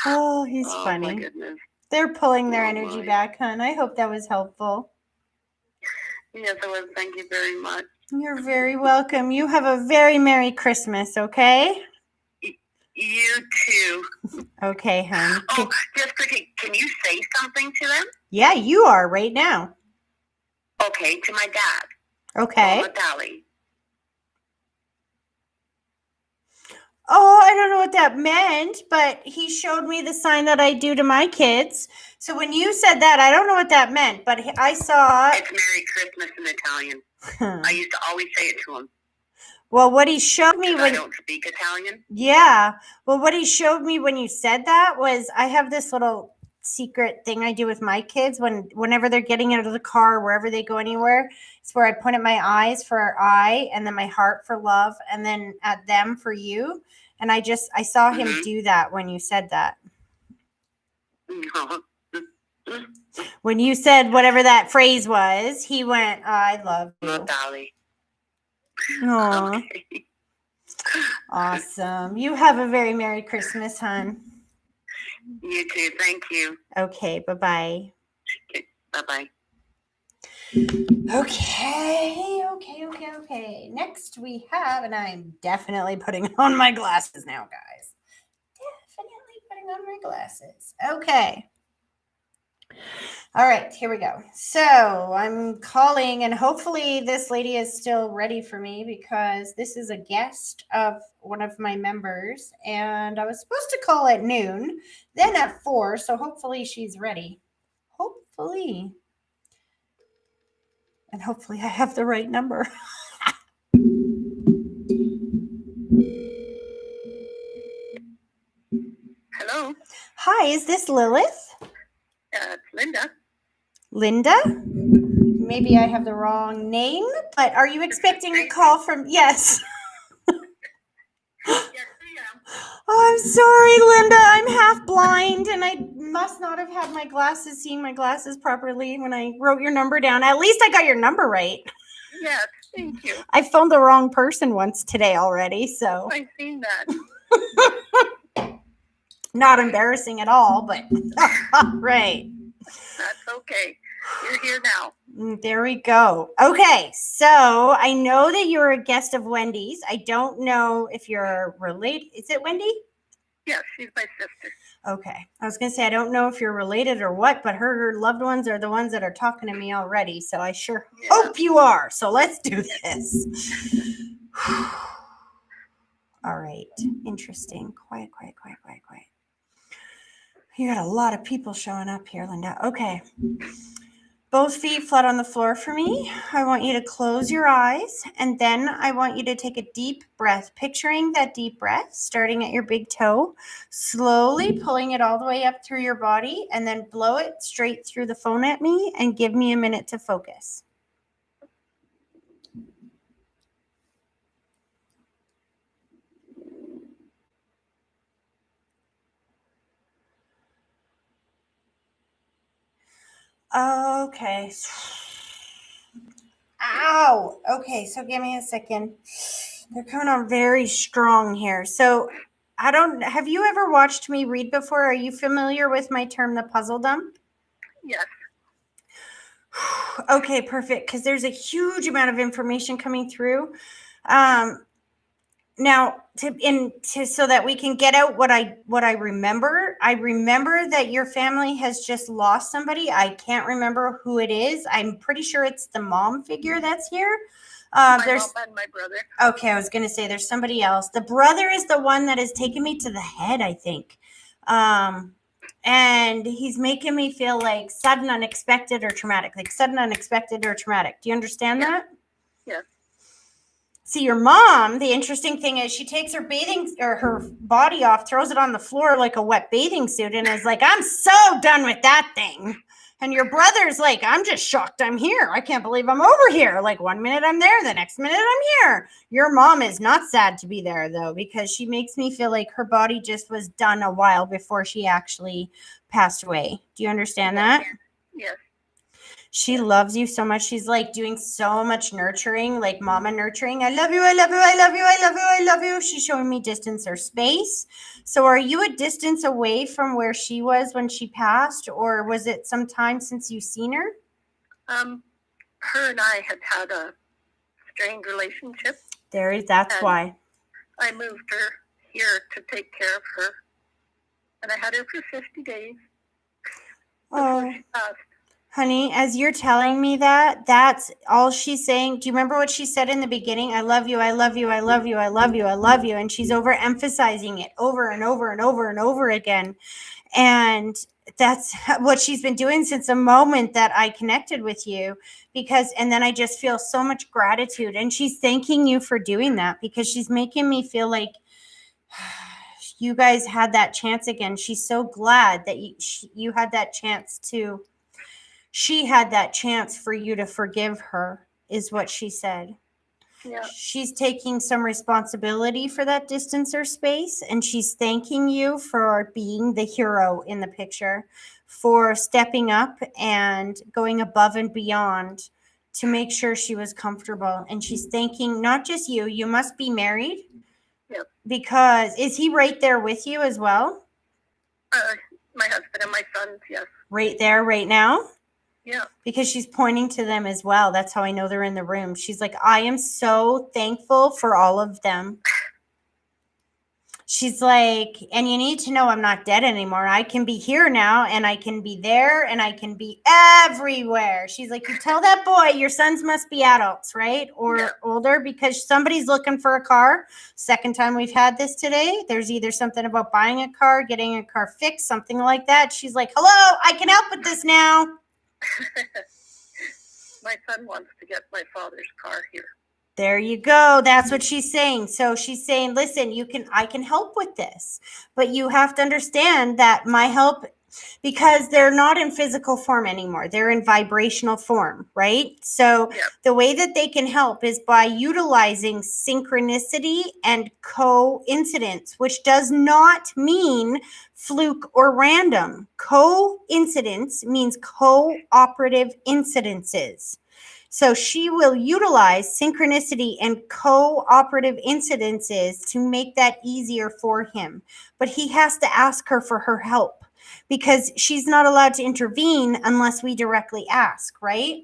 Oh, he's funny. My goodness. They're pulling their energy back, hon. I hope that was helpful. Yes, it was. Thank you very much. You're very welcome. You have a very Merry Christmas, okay? You too. Okay, hon. Oh, just quickly, can you say something to them? Yeah, you are right now. Okay, to my dad. Okay. Dali. Oh, I don't know what that meant, but he showed me the sign that I do to my kids. So when you said that, I don't know what that meant, but I saw... It's Merry Christmas in Italian. I used to always say it to him. Well, what he showed me when... I don't speak Italian. Yeah. Well, what he showed me when you said that was I have this little secret thing I do with my kids whenever they're getting out of the car, wherever they go anywhere. It's where I point at my eyes for I, and then my heart for love, and then at them for you. And I saw him do that when you said that. When you said whatever that phrase was, he went, I love you. Dolly. Aww. Okay. Awesome. You have a very Merry Christmas, hon. You too. Thank you. Okay. Bye-bye. Okay, bye-bye. Okay. Next we have, and I'm definitely putting on my glasses now, guys. Definitely putting on my glasses. Okay. All right, here we go. So I'm calling, and hopefully this lady is still ready for me, because this is a guest of one of my members, and I was supposed to call at noon, then at 4, so hopefully she's ready. Hopefully. And hopefully I have the right number. Hello. Hi, is this Lilith? It's Linda. Linda? maybe I have the wrong name, but are you expecting a call from? Yes. Yes, I am. Oh, I'm sorry, Linda. I'm half blind, and I must not have had my glasses, seeing my glasses properly when I wrote your number down. At least I got your number right. Yes, thank you. I phoned the wrong person once today already, so I've seen that. not embarrassing at all, but right. That's okay. You're here now. There we go. Okay, so I know that you're a guest of Wendy's. I don't know if you're related. Is it Wendy? Yes, she's my sister. Okay. I was going to say, I don't know if you're related or what, but her loved ones are the ones that are talking to me already. So I sure hope you are. So let's do this. All right. Interesting. Quiet. You got a lot of people showing up here, Linda. Okay. Both feet flat on the floor for me. I want you to close your eyes, and then I want you to take a deep breath, picturing that deep breath starting at your big toe, slowly pulling it all the way up through your body, and then blow it straight through the phone at me and give me a minute to focus. Okay. Ow. Okay, so give me a second. They're coming on very strong here. So have you ever watched me read before? Are you familiar with my term, the puzzle dump? Yes. Okay, perfect. Because there's a huge amount of information coming through. Now, so that we can get out what I remember. I remember that your family has just lost somebody. I can't remember who it is. I'm pretty sure it's the mom figure that's here. My mom and my brother. Okay, I was going to say there's somebody else. The brother is the one that has taken me to the head, I think. And he's making me feel like sudden, unexpected, or traumatic. Like sudden, unexpected, or traumatic. Do you understand that? Yes. See, your mom, the interesting thing is she takes her her body off, throws it on the floor like a wet bathing suit, and is like, I'm so done with that thing. And your brother's like, I'm just shocked I'm here. I can't believe I'm over here. Like 1 minute I'm there, the next minute I'm here. Your mom is not sad to be there, though, because she makes me feel like her body just was done a while before she actually passed away. Do you understand that? Yes. She loves you so much. She's like doing so much nurturing, like mama nurturing. I love you. I love you. I love you. I love you. I love you. She's showing me distance or space. So are you a distance away from where she was when she passed, or was it some time since you've seen her? Her and I had a strained relationship. That's why. I moved her here to take care of her. And I had her for 50 days before she passed. Honey, as you're telling me that, that's all she's saying. Do you remember what she said in the beginning? I love you, I love you, I love you, I love you, I love you. And she's overemphasizing it over and over and over and over again. And that's what she's been doing since the moment that I connected with you. And then I just feel so much gratitude. And she's thanking you for doing that, because she's making me feel like you guys had that chance again. She's so glad that you had that chance to. She had that chance for you to forgive her, is what she said. Yeah. She's taking some responsibility for that distance or space, and she's thanking you for being the hero in the picture, for stepping up and going above and beyond to make sure she was comfortable. And she's thanking not just you. You must be married. Yep. Because is he right there with you as well? My husband and my sons, yes. Right there, right now? Yeah. Because she's pointing to them as well. That's how I know they're in the room. She's like, I am so thankful for all of them. She's like, and you need to know I'm not dead anymore. I can be here now, and I can be there, and I can be everywhere. She's like, you tell that boy your sons must be adults, right? Or older, because somebody's looking for a car. Second time we've had this today. There's either something about buying a car, getting a car fixed, something like that. She's like, hello, I can help with this now. My son wants to get my father's car here. There you go. That's what she's saying. So she's saying, listen, I can help with this, but you have to understand that my help, because they're not in physical form anymore. They're in vibrational form, right? So the way that they can help is by utilizing synchronicity and coincidence, which does not mean fluke or random. Coincidence means cooperative incidences. So she will utilize synchronicity and cooperative incidences to make that easier for him. But he has to ask her for her help because she's not allowed to intervene unless we directly ask, right?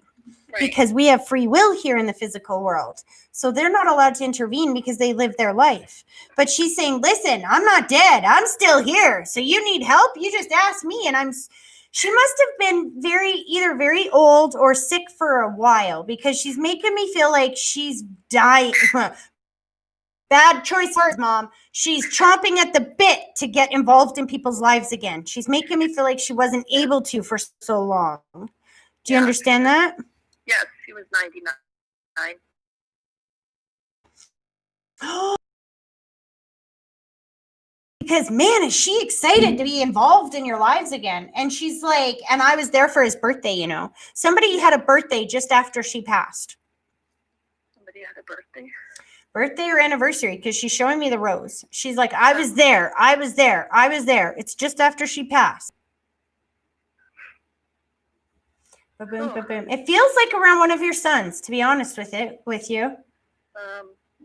Because we have free will here in the physical world. So they're not allowed to intervene because they live their life. But she's saying, listen, I'm not dead. I'm still here. So you need help? You just ask me. And she must have been either very old or sick for a while because she's making me feel like she's dying. Bad choice, Mom. She's chomping at the bit to get involved in people's lives again. She's making me feel like she wasn't able to for so long. Do you understand that? Yes, she was 99. Because, man, is she excited to be involved in your lives again. And she's like, and I was there for his birthday, you know. Somebody had a birthday just after she passed. Somebody had a birthday? Birthday or anniversary, because she's showing me the rose. She's like, I was there. It's just after she passed. Ba-boom, ba-boom. It feels like around one of your sons, to be honest with you.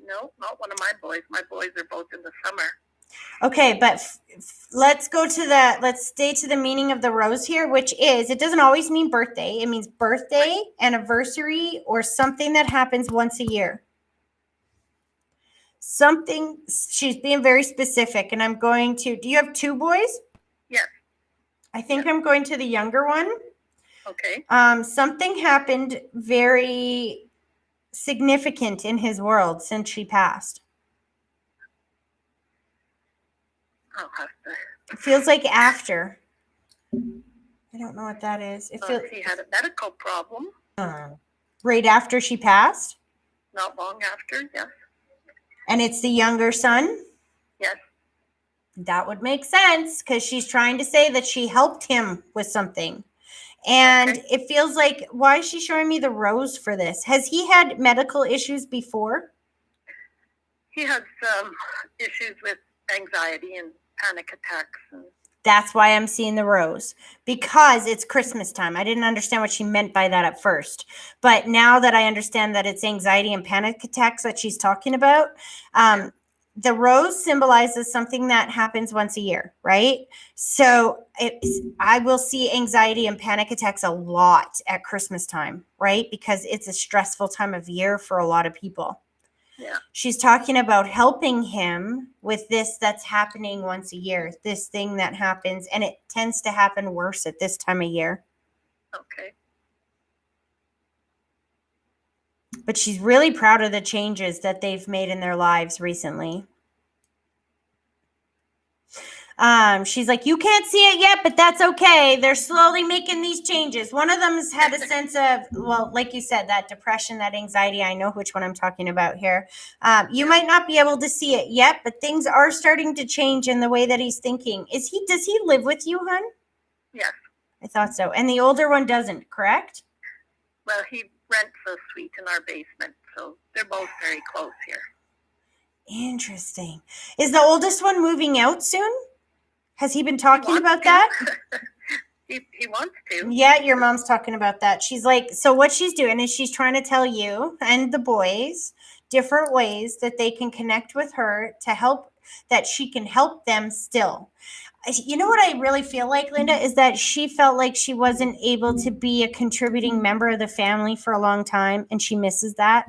No, not one of my boys. My boys are both in the summer. Okay, but let's stay to the meaning of the rose here, which is, it doesn't always mean birthday. It means birthday, anniversary, or something that happens once a year. Something, she's being very specific, and I'm going to, do you have two boys? Yes. I think I'm going to the younger one. Okay. Something happened very significant in his world since she passed. I'll have to. It feels like after. I don't know what that is. It feels he had a medical problem. Right after she passed? Not long after, yes. And it's the younger son? Yes. That would make sense because she's trying to say that she helped him with something. And it feels like, why is she showing me the rose for this? Has he had medical issues before? He had some issues with anxiety and panic attacks. That's why I'm seeing the rose, because it's Christmas time. I didn't understand what she meant by that at first. But now that I understand that it's anxiety and panic attacks that she's talking about, the rose symbolizes something that happens once a year, right? So I will see anxiety and panic attacks a lot at Christmas time, right? Because it's a stressful time of year for a lot of people. Yeah. She's talking about helping him with this that's happening once a year, this thing that happens, and it tends to happen worse at this time of year. Okay. But she's really proud of the changes that they've made in their lives recently. She's like, you can't see it yet, but that's okay. They're slowly making these changes. One of them has had a sense of, well, like you said, that depression, that anxiety. I know which one I'm talking about here. You might not be able to see it yet, but things are starting to change in the way that he's thinking. Does he live with you, hon? Yes. I thought so. And the older one doesn't, correct? Well, he rents a suite in our basement, so they're both very close here. Interesting. Is the oldest one moving out soon? Has he been talking about that? He wants to. Yeah, your mom's talking about that. She's like, so what she's doing is she's trying to tell you and the boys different ways that they can connect with her to help, that she can help them still. You know what I really feel like, Linda, is that she felt like she wasn't able to be a contributing member of the family for a long time, and she misses that.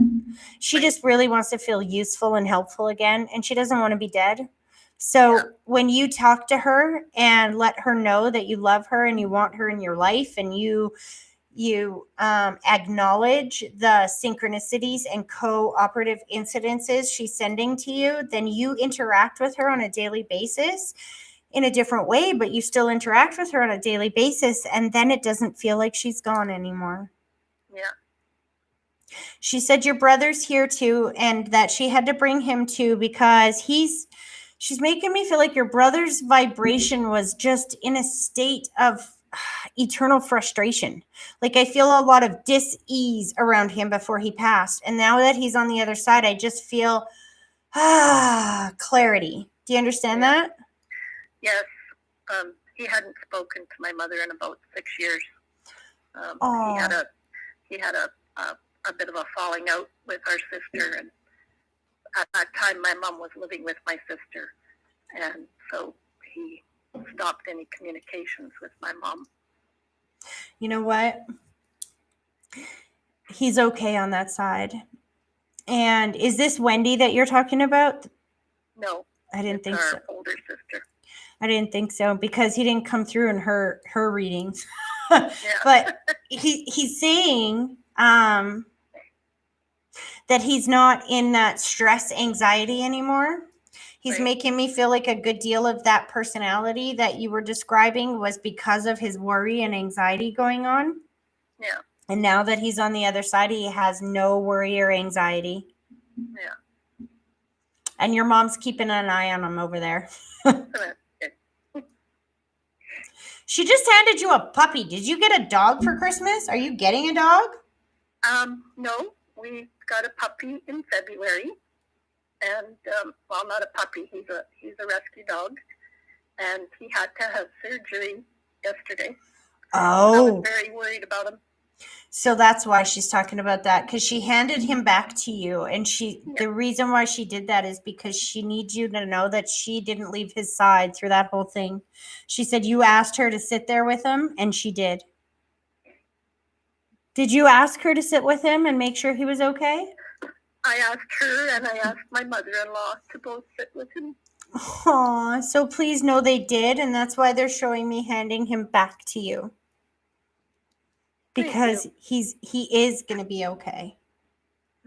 She just really wants to feel useful and helpful again, and she doesn't want to be dead. So when you talk to her and let her know that you love her and you want her in your life, and you acknowledge the synchronicities and cooperative incidences she's sending to you, then you interact with her on a daily basis in a different way, but you still interact with her on a daily basis, and then it doesn't feel like she's gone anymore. Yeah. She said your brother's here too, and that she had to bring him too because She's making me feel like your brother's vibration was just in a state of eternal frustration. Like I feel a lot of dis-ease around him before he passed. And now that he's on the other side, I just feel clarity. Do you understand that? Yes. He hadn't spoken to my mother in about 6 years. He had a bit of a falling out with our sister, and at that time my mom was living with my sister, and so he stopped any communications with my mom. You know what? He's okay on that side. And is this Wendy that you're talking about? No, I didn't think so. Our older sister. I didn't think so because he didn't come through in her readings. Yeah. But he's saying that he's not in that stress anxiety anymore. He's Right. making me feel like a good deal of that personality that you were describing was because of his worry and anxiety going on. Yeah. And now that he's on the other side, he has no worry or anxiety. Yeah. And your mom's keeping an eye on him over there. She just handed you a puppy. Did you get a dog for Christmas? Are you getting a dog? No, we got a puppy in February, and well, not a puppy. He's a rescue dog, and he had to have surgery yesterday. I Oh, was very worried about him. so that's why she's talking about that, because she handed him back to you, and the reason why she did that is because she needs you to know that she didn't leave his side through that whole thing. She said you asked her to sit there with him, and she did. Did you ask her to sit with him and make sure he was okay? I asked her and I asked my mother-in-law to both sit with him. Aw, so please know they did, and that's why they're showing me handing him back to you. Because he is going to be okay.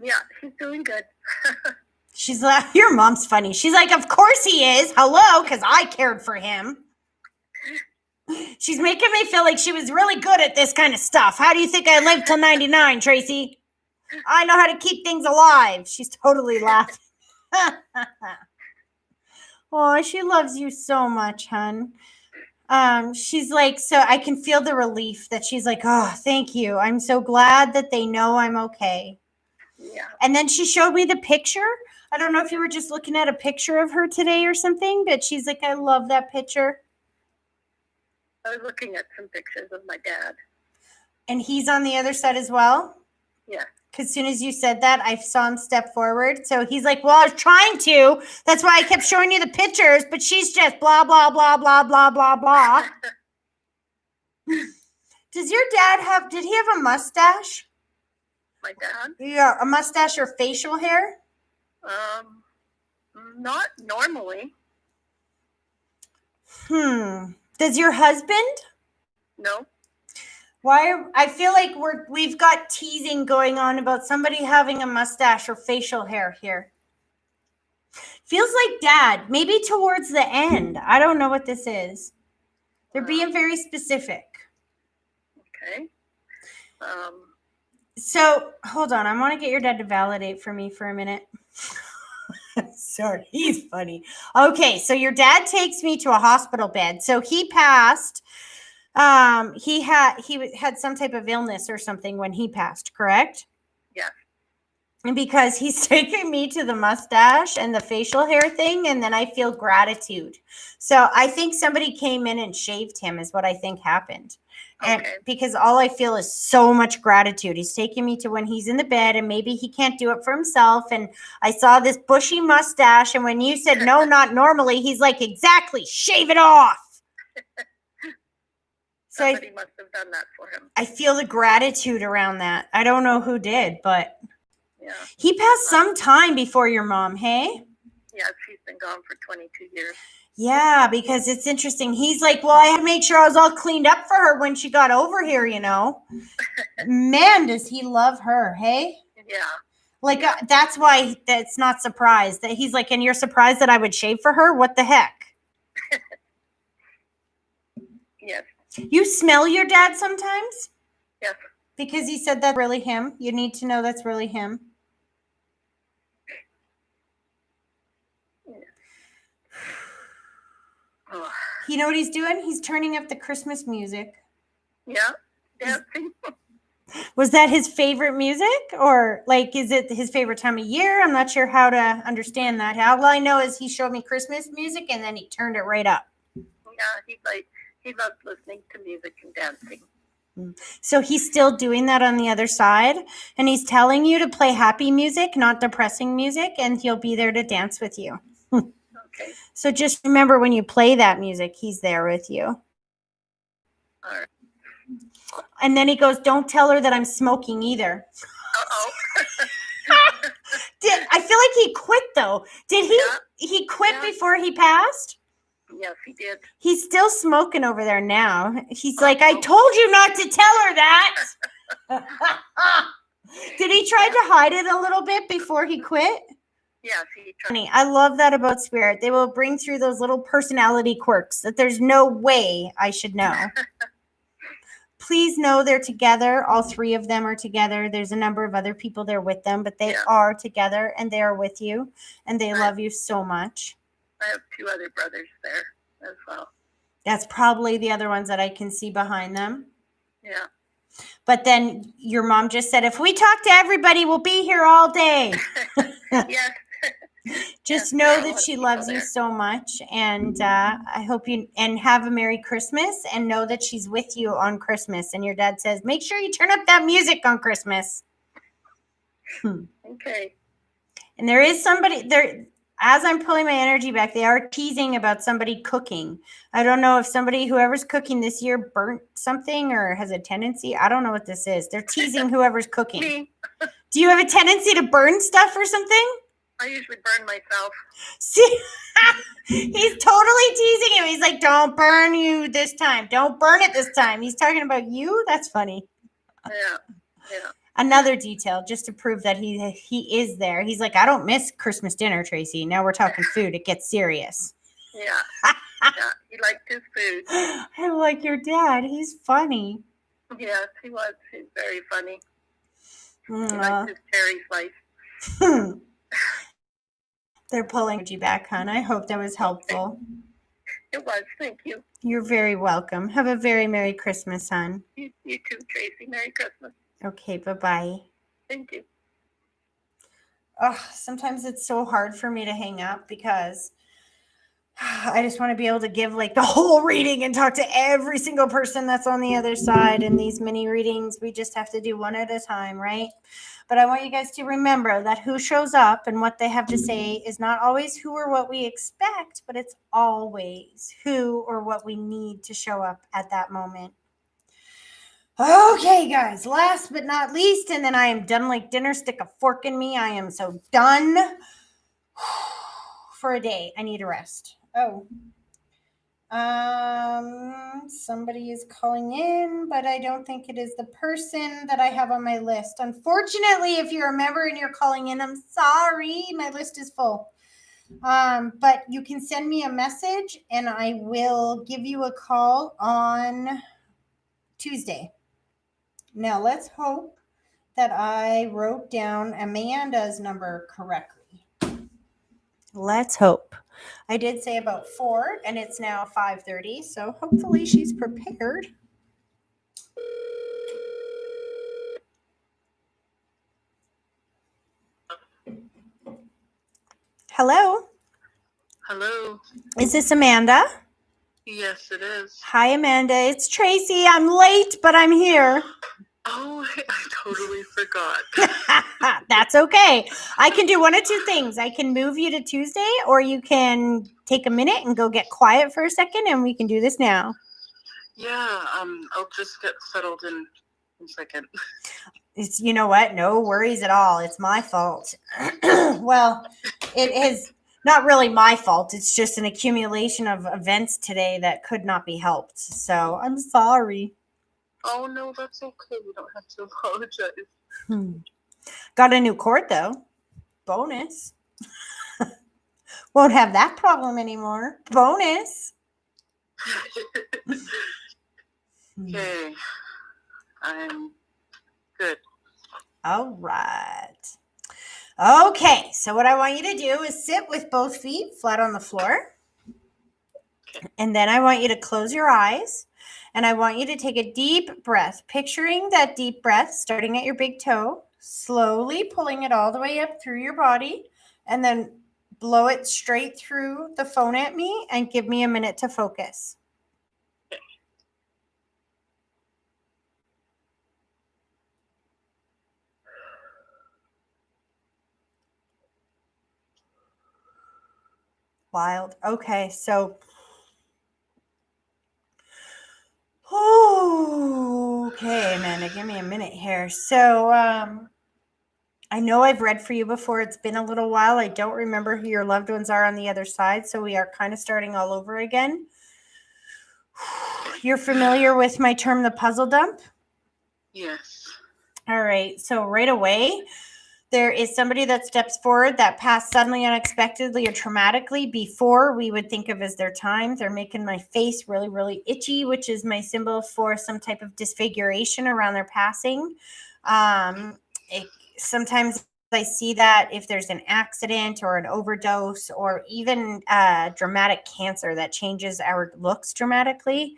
Yeah, he's doing good. She's like, your mom's funny. She's like, of course he is. Hello, because I cared for him. She's making me feel like she was really good at this kind of stuff. How do you think I lived till 99, Tracy? I know how to keep things alive. She's totally laughing. Oh, she loves you so much, hon. She's like, so I can feel the relief that she's like, oh, thank you. I'm so glad that they know I'm okay. Yeah. And then she showed me the picture. I don't know if you were just looking at a picture of her today or something, but she's like, I love that picture. I was looking at some pictures of my dad. And he's on the other side as well? Yeah. Because as soon as you said that, I saw him step forward. So he's like, well, I was trying to. That's why I kept showing you the pictures, but she's just blah, blah, blah, blah, blah, blah, blah. Did he have a mustache? My dad? Yeah, a mustache or facial hair? Not normally. Does your husband? No. Why? I feel like we've got teasing going on about somebody having a mustache or facial hair here. Feels like dad, maybe towards the end. I don't know what this is. They're being very specific. Okay. So hold on. I want to get your dad to validate for me for a minute. Sorry, he's funny. Okay, so your dad takes me to a hospital bed. So he passed. He had some type of illness or something when he passed, correct? Yeah. And because he's taking me to the mustache and the facial hair thing, and then I feel gratitude. So I think somebody came in and shaved him is what I think happened. And because all I feel is so much gratitude. He's taking me to when he's in the bed and maybe he can't do it for himself. And I saw this bushy mustache. And when you said, no, not normally, he's like, exactly, shave it off. So somebody must have done that for him. I feel the gratitude around that. I don't know who did, but yeah. He passed some time before your mom, hey? Yes, he's been gone for 22 years. Yeah, because it's interesting. He's like, well, I had to make sure I was all cleaned up for her when she got over here, you know. Man, does he love her, hey? Yeah. Like, that's why that's not surprised. That he's like, and you're surprised that I would shave for her? What the heck? Yes. You smell your dad sometimes? Yes. Because he said that's really him. You need to know that's really him. You know what he's doing? He's turning up the Christmas music. Yeah, dancing. Was that his favorite music, or like, is it his favorite time of year? I'm not sure how to understand that. All I know is he showed me Christmas music and then he turned it right up. Yeah, he loves listening to music and dancing. So he's still doing that on the other side, and he's telling you to play happy music, not depressing music, and he'll be there to dance with you. Okay. So just remember, when you play that music, he's there with you. All right. And then he goes, don't tell her that I'm smoking either. Uh-oh. I feel like he quit though. Did he? Yeah. He quit Yeah. before he passed? Yes, he did. He's still smoking over there now. He's like, I told you not to tell her that. Did he try to hide it a little bit before he quit? Yes, he tried. Funny. I love that about Spirit. They will bring through those little personality quirks that there's no way I should know. Please know they're together. All three of them are together. There's a number of other people there with them, but they are together and they are with you and they love you so much. I have 2 other brothers there as well. That's probably the other ones that I can see behind them. Yeah. But then your mom just said, if we talk to everybody, we'll be here all day. Yes. Just Yes, know there are a that lot of she people loves you there. so much. And I hope you and have a Merry Christmas, and know that she's with you on Christmas. And your dad says, make sure you turn up that music on Christmas. Okay. And there is somebody there. As I'm pulling my energy back, they are teasing about somebody cooking. I don't know if whoever's cooking this year burnt something or has a tendency. I don't know what this is. They're teasing whoever's cooking. Me. Do you have a tendency to burn stuff or something? I usually burn myself. See, he's totally teasing him. He's like, don't burn you this time. Don't burn it this time. He's talking about you. That's funny. Yeah. Yeah. Another detail just to prove that he is there. He's like, I don't miss Christmas dinner, Tracy. Now we're talking food. It gets serious. Yeah. Yeah. He liked his food. I like your dad. He's funny. Yes, he was. He's very funny. He Aw. liked his cherry slice. They're pulling you back, hon. I hope that was helpful. It was. Thank you. You're very welcome. Have a very Merry Christmas, hon. You too, Tracy. Merry Christmas. Okay, bye-bye. Thank you. Oh, sometimes it's so hard for me to hang up because I just want to be able to give like the whole reading and talk to every single person that's on the other side. And these mini readings, we just have to do one at a time, right? But I want you guys to remember that who shows up and what they have to say is not always who or what we expect, but it's always who or what we need to show up at that moment. Okay, guys, last but not least, and then I am done like dinner. Stick a fork in me. I am so done for a day. I need a rest. Oh. Somebody is calling in, but I don't think it is the person that I have on my list. Unfortunately, if you're a member and you're calling in, I'm sorry. My list is full. But you can send me a message and I will give you a call on Tuesday. Now, let's hope that I wrote down Amanda's number correctly. Let's hope. I did say about 4, and it's now 5:30, so hopefully she's prepared. Hello? Hello. Is this Amanda? Yes, it is. Hi, Amanda. It's Tracy. I'm late, but I'm here. Oh, I totally forgot. That's okay. I can do one of two things. I can move you to Tuesday, or you can take a minute and go get quiet for a second, and we can do this now. Yeah, I'll just get settled in a second. It's, you know what? No worries at all. It's my fault. Well, it is not really my fault. It's just an accumulation of events today that could not be helped. So I'm sorry. Oh, no, that's okay. You don't have to apologize. Got a new cord, though. Bonus. Won't have that problem anymore. Bonus. Okay. I'm good. All right. Okay, so what I want you to do is sit with both feet flat on the floor. Okay. And then I want you to close your eyes and I want you to take a deep breath, picturing that deep breath starting at your big toe, slowly pulling it all the way up through your body, and then blow it straight through the phone at me and give me a minute to focus. Wild. Okay, so okay, Amanda, give me a minute here. So I know I've read for you before. It's been a little while. I don't remember who your loved ones are on the other side, so we are kind of starting all over again. You're familiar with my term, the puzzle dump? Yes. All right, so right away, there is somebody that steps forward that passed suddenly, unexpectedly, or traumatically before we would think of as their time. They're making my face really, really itchy, which is my symbol for some type of disfiguration around their passing. Sometimes I see that if there's an accident or an overdose or even dramatic cancer that changes our looks dramatically.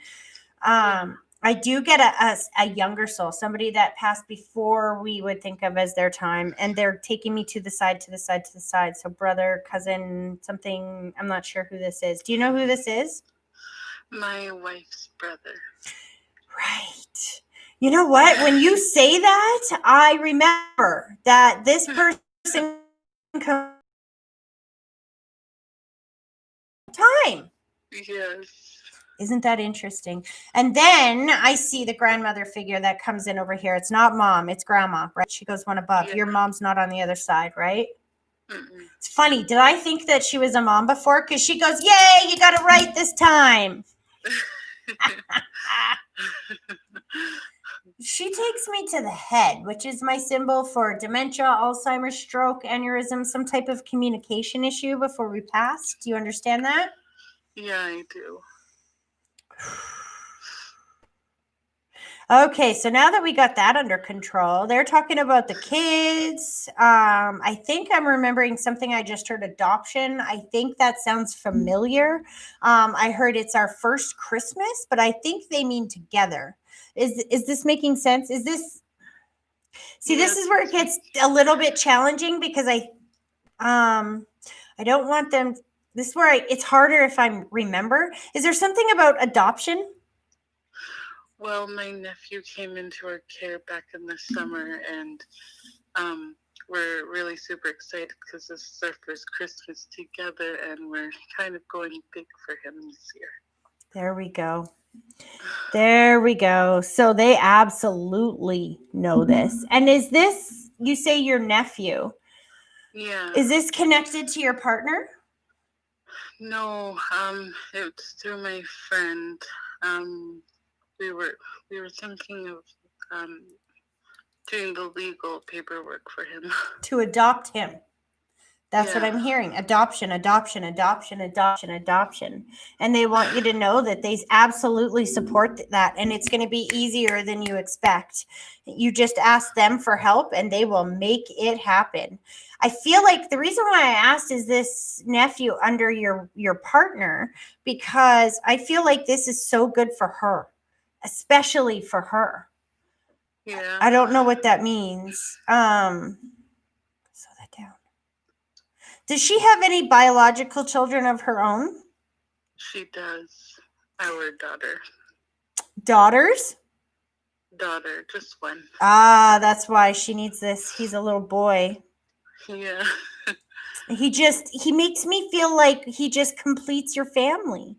I do get a younger soul, somebody that passed before we would think of as their time, and they're taking me to the side, to the side, to the side. So brother, cousin, something. I'm not sure who this is. Do you know who this is? My wife's brother. Right. You know what? When you say that, I remember that this person comes time. Yes. Isn't that interesting? And then I see the grandmother figure that comes in over here. It's not mom, it's grandma, right? She goes one above. Yeah. Your mom's not on the other side, right? Mm-mm. It's funny. Did I think that she was a mom before? Because she goes, yay, you got it right this time. She takes me to the head, which is my symbol for dementia, Alzheimer's, stroke, aneurysm, some type of communication issue before we pass. Do you understand that? Yeah, I do. Okay, so now that we got that under control, they're talking about the kids. I think I'm remembering something I just heard, adoption. I think that sounds familiar. I heard it's our first Christmas, but I think they mean together. Is this making sense? Is this see, this is where it gets a little bit challenging because I don't want them. This is where it's harder if I remember. Is there something about adoption? Well, my nephew came into our care back in the summer, and we're really super excited because this is our first Christmas together, and we're kind of going big for him this year. There we go. There we go. So they absolutely know this. And is this, you say your nephew? Yeah. Is this connected to your partner? No, it's through my friend. We were thinking of doing the legal paperwork for him. To adopt him. That's what Yeah. I'm hearing. Adoption, adoption, adoption, adoption, adoption. And they want you to know that they absolutely support that. And it's going to be easier than you expect. You just ask them for help and they will make it happen. I feel like the reason why I asked is this nephew under your partner, because I feel like this is so good for her, especially for her. Yeah. I don't know what that means. Slow that down. Does she have any biological children of her own? She does. Our daughter. Daughters? Daughter, just one. Ah, that's why she needs this. He's a little boy. Yeah. He makes me feel like he just completes your family.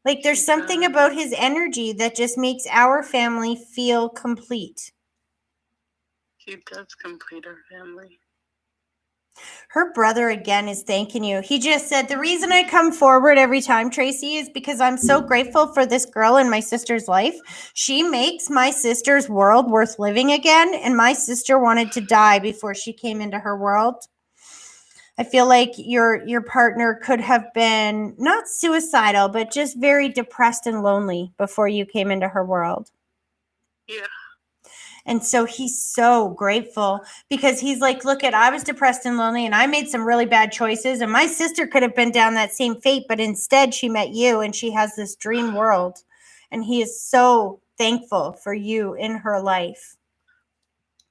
Like there's something about his energy that just makes our family feel complete. He does complete our family. Her brother again is thanking you. He just said, the reason I come forward every time, Tracy, is because I'm so grateful for this girl in my sister's life. She makes my sister's world worth living again. And my sister wanted to die before she came into her world. I feel like your partner could have been not suicidal, but just very depressed and lonely before you came into her world. Yeah. And so he's so grateful because he's like, look I was depressed and lonely and I made some really bad choices and my sister could have been down that same fate, but instead she met you and she has this dream world. And he is so thankful for you in her life.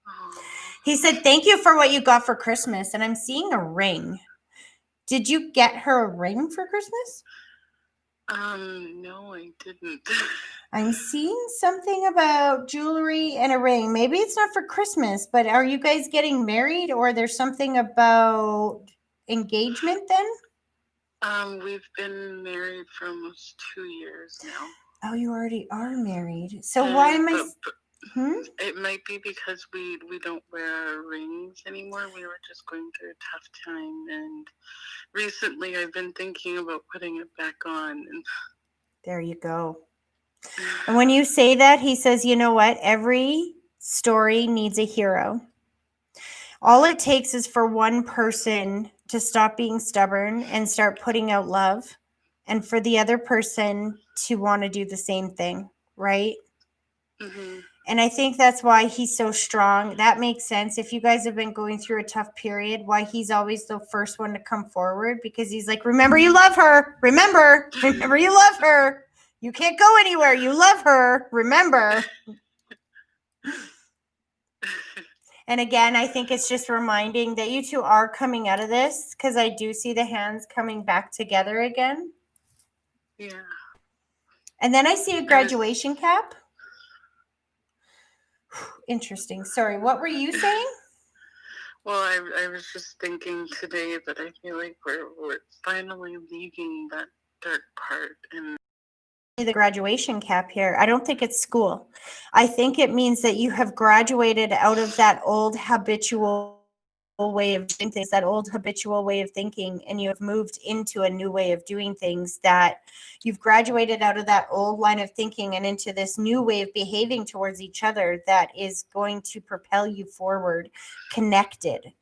Oh. He said, thank you for what you got for Christmas. And I'm seeing a ring. Did you get her a ring for Christmas? No, I didn't. I'm seeing something about jewelry and a ring. Maybe it's not for Christmas, but are you guys getting married or there's something about engagement then? We've been married for almost 2 years now. Oh, you already are married. So why am I... It might be because we don't wear our rings anymore. We were just going through a tough time, and recently I've been thinking about putting it back on. And there you go. And when you say that, he says, you know what? Every story needs a hero. All it takes is for one person to stop being stubborn and start putting out love, and for the other person to want to do the same thing, right? Mm-hmm. And I think that's why he's so strong. That makes sense. If you guys have been going through a tough period, why he's always the first one to come forward, because he's like, remember, you love her. Remember, you love her. You can't go anywhere. You love her. Remember. And again, I think it's just reminding that you two are coming out of this, because I do see the hands coming back together again. Yeah. And then I see a graduation cap. Interesting. Sorry, what were you saying? Well, I was just thinking today that I feel like we're finally leaving that dark part. And the graduation cap here. I don't think it's school. I think it means that you have graduated out of that old habitual way of doing things, that old habitual way of thinking, and you have moved into a new way of doing things, that you've graduated out of that old line of thinking and into this new way of behaving towards each other that is going to propel you forward, connected.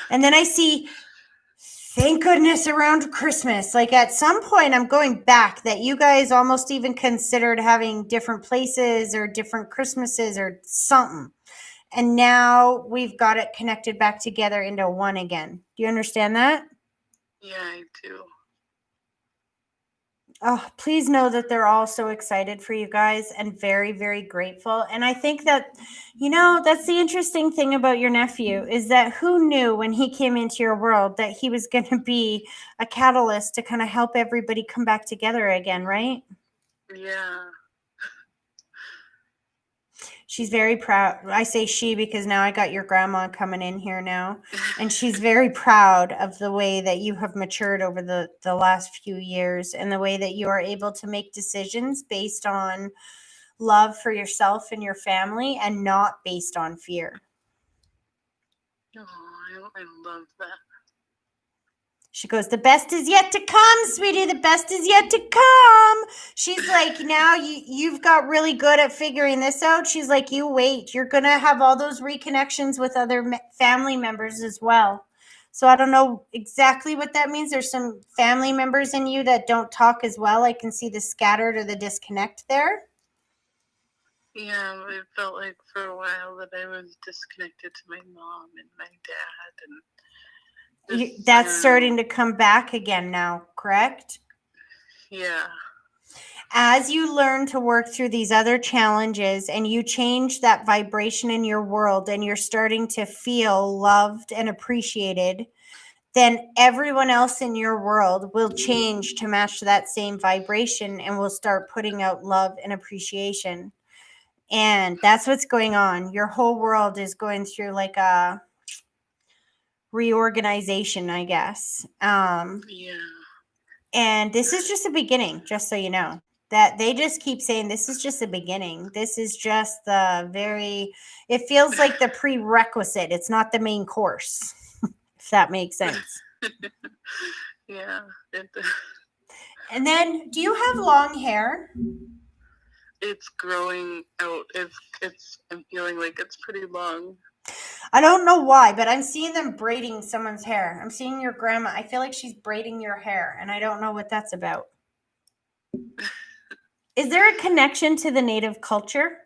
And then I see, thank goodness, around Christmas, like at some point I'm going back, that you guys almost even considered having different places or different Christmases or something. And now we've got it connected back together into one again. Do you understand that? Yeah, I do. Oh, please know that they're all so excited for you guys and very, very grateful. And I think that, that's the interesting thing about your nephew, is that who knew when he came into your world that he was going to be a catalyst to kind of help everybody come back together again, right? Yeah. She's very proud. I say she because now I got your grandma coming in here now. And she's very proud of the way that you have matured over the last few years, and the way that you are able to make decisions based on love for yourself and your family and not based on fear. Oh, I love that. She goes, the best is yet to come, sweetie. The best is yet to come. She's like, now you've got really good at figuring this out. She's like, you wait. You're going to have all those reconnections with other family members as well. So I don't know exactly what that means. There's some family members in you that don't talk as well. I can see the scattered or the disconnect there. Yeah, it felt like for a while that I was disconnected to my mom and my dad, and that's starting to come back again now, correct? Yeah. As you learn to work through these other challenges and you change that vibration in your world and you're starting to feel loved and appreciated, then everyone else in your world will change to match that same vibration and will start putting out love and appreciation. And that's what's going on. Your whole world is going through like a reorganization, I guess. Yeah. And this is just a beginning, just so you know. That they just keep saying this is just a beginning. This is just it feels like the prerequisite. It's not the main course, if that makes sense. Yeah. And then, do you have long hair? It's growing out. I'm feeling like it's pretty long. I don't know why, but I'm seeing them braiding someone's hair. I'm seeing your grandma. I feel like she's braiding your hair, and I don't know what that's about. Is there a connection to the native culture?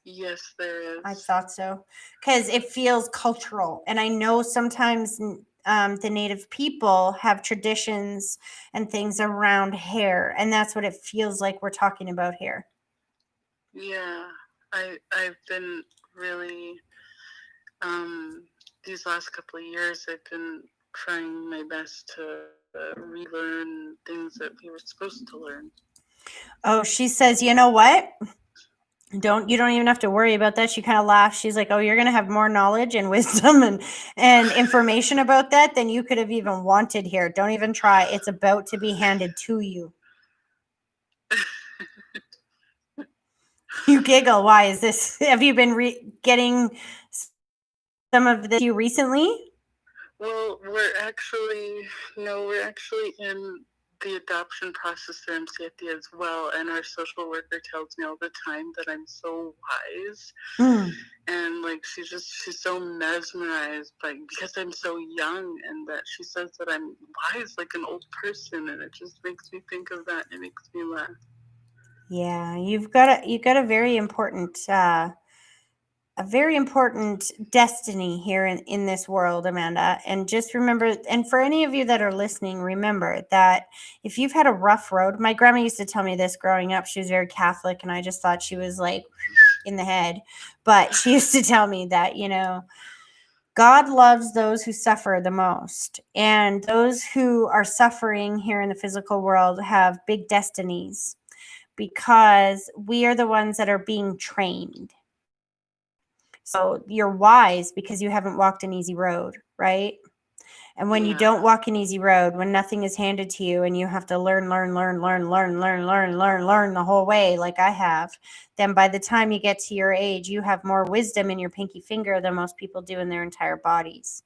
Yes, there is. I thought so, because it feels cultural. And I know sometimes the Native people have traditions and things around hair. And that's what it feels like we're talking about here. Yeah, I've been really these last couple of years I've been trying my best to relearn things that we were supposed to learn. Oh, she says, you know what? You don't even have to worry about that. She kind of laughs. She's like, oh, you're going to have more knowledge and wisdom and information about that than you could have even wanted here. Don't even try. It's about to be handed to you. You giggle. Why is this? Have you been getting some of this you recently? Well, we're actually in the adoption process for MCFD as well, and our social worker tells me all the time that I'm so wise, and like she's so mesmerized by because I'm so young, and that she says that I'm wise like an old person, and it just makes me think of that. And it makes me laugh. Yeah, you've got a very important destiny here in this world, Amanda. And just remember, and for any of you that are listening, remember that if you've had a rough road, my grandma used to tell me this growing up. She was very Catholic, and I just thought she was like in the head. But she used to tell me that, God loves those who suffer the most. And those who are suffering here in the physical world have big destinies because we are the ones that are being trained. So you're wise because you haven't walked an easy road, right? And when you don't walk an easy road, when nothing is handed to you and you have to learn the whole way, like I have, then by the time you get to your age, you have more wisdom in your pinky finger than most people do in their entire bodies.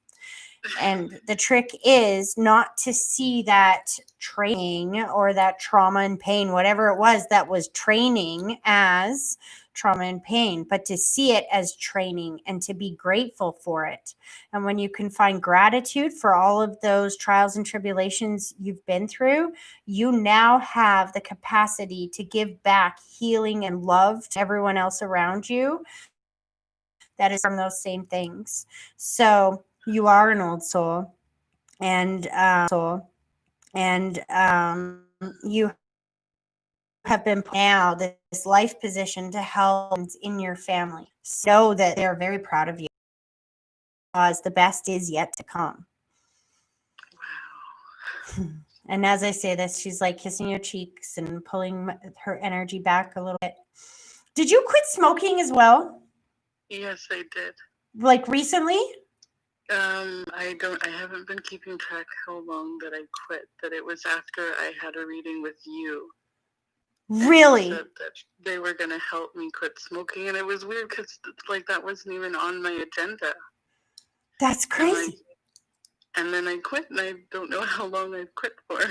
And the trick is not to see that training or that trauma and pain, whatever it was that was training, as trauma and pain, but to see it as training and to be grateful for it. And when you can find gratitude for all of those trials and tribulations you've been through, you now have the capacity to give back healing and love to everyone else around you that is from those same things. So you are an old soul, and you have been now this life position to help in your family. So that they're very proud of you, because the best is yet to come. Wow. And as I say this, she's like kissing your cheeks and pulling her energy back a little bit. Did you quit smoking as well? Yes, I did. Like recently? I haven't been keeping track how long that I quit, but it was after I had a reading with you. Really? Said that they were going to help me quit smoking, and it was weird because like that wasn't even on my agenda. That's crazy. And then I quit, and I don't know how long I've quit for.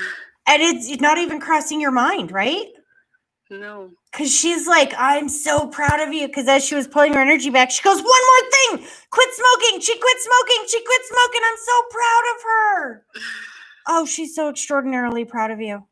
And it's not even crossing your mind, right? No. Because she's like, I'm so proud of you. Because as she was pulling her energy back, she goes, one more thing. Quit smoking. She quit smoking. She quit smoking. I'm so proud of her. Oh, she's so extraordinarily proud of you.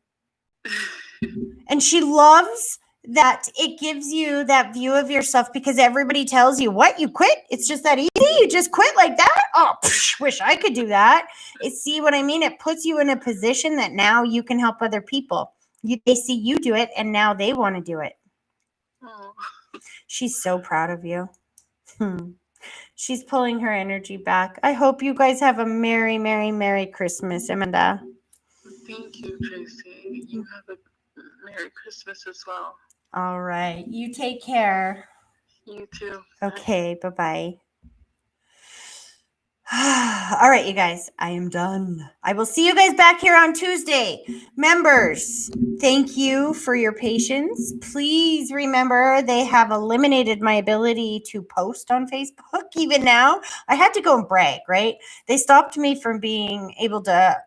And she loves that it gives you that view of yourself, because everybody tells you, what, you quit? It's just that easy? You just quit like that? Oh, wish I could do that. See what I mean? It puts you in a position that now you can help other people. They see you do it, and now they want to do it. Oh. She's so proud of you. She's pulling her energy back. I hope you guys have a Merry, Merry, Merry Christmas, Amanda. Thank you, Tracy. You have a Merry Christmas as well. All right. You take care. You too. Okay. Bye-bye. All right, you guys, I am done. I will see you guys back here on Tuesday. Members, thank you for your patience. Please remember they have eliminated my ability to post on Facebook even now. I had to go and brag, right? They stopped me from being able to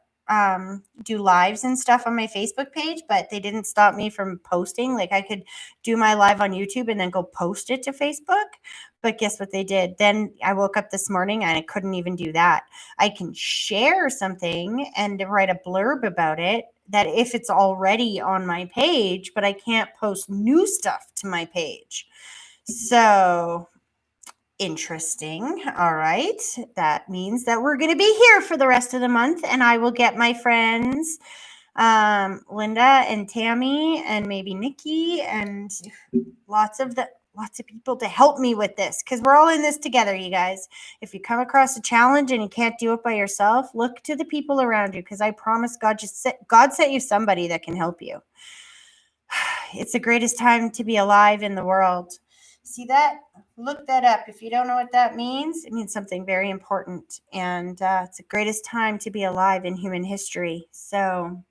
do lives and stuff on my Facebook page, but they didn't stop me from posting. Like I could do my live on YouTube and then go post it to Facebook. But guess what they did? Then I woke up this morning and I couldn't even do that. I can share something and write a blurb about it, that if it's already on my page, but I can't post new stuff to my page. So interesting. All right. That means that we're going to be here for the rest of the month, and I will get my friends, Linda and Tammy and maybe Nikki and lots of people to help me with this, because we're all in this together, you guys. If you come across a challenge and you can't do it by yourself, look to the people around you, because I promise God sent you somebody that can help you. It's the greatest time to be alive in the world. See that? Look that up. If you don't know what that means, it means something very important. And it's the greatest time to be alive in human history. So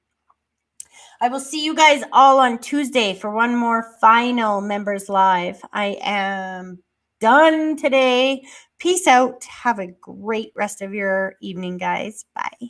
I will see you guys all on Tuesday for one more final Members Live. I am done today. Peace out. Have a great rest of your evening, guys. Bye.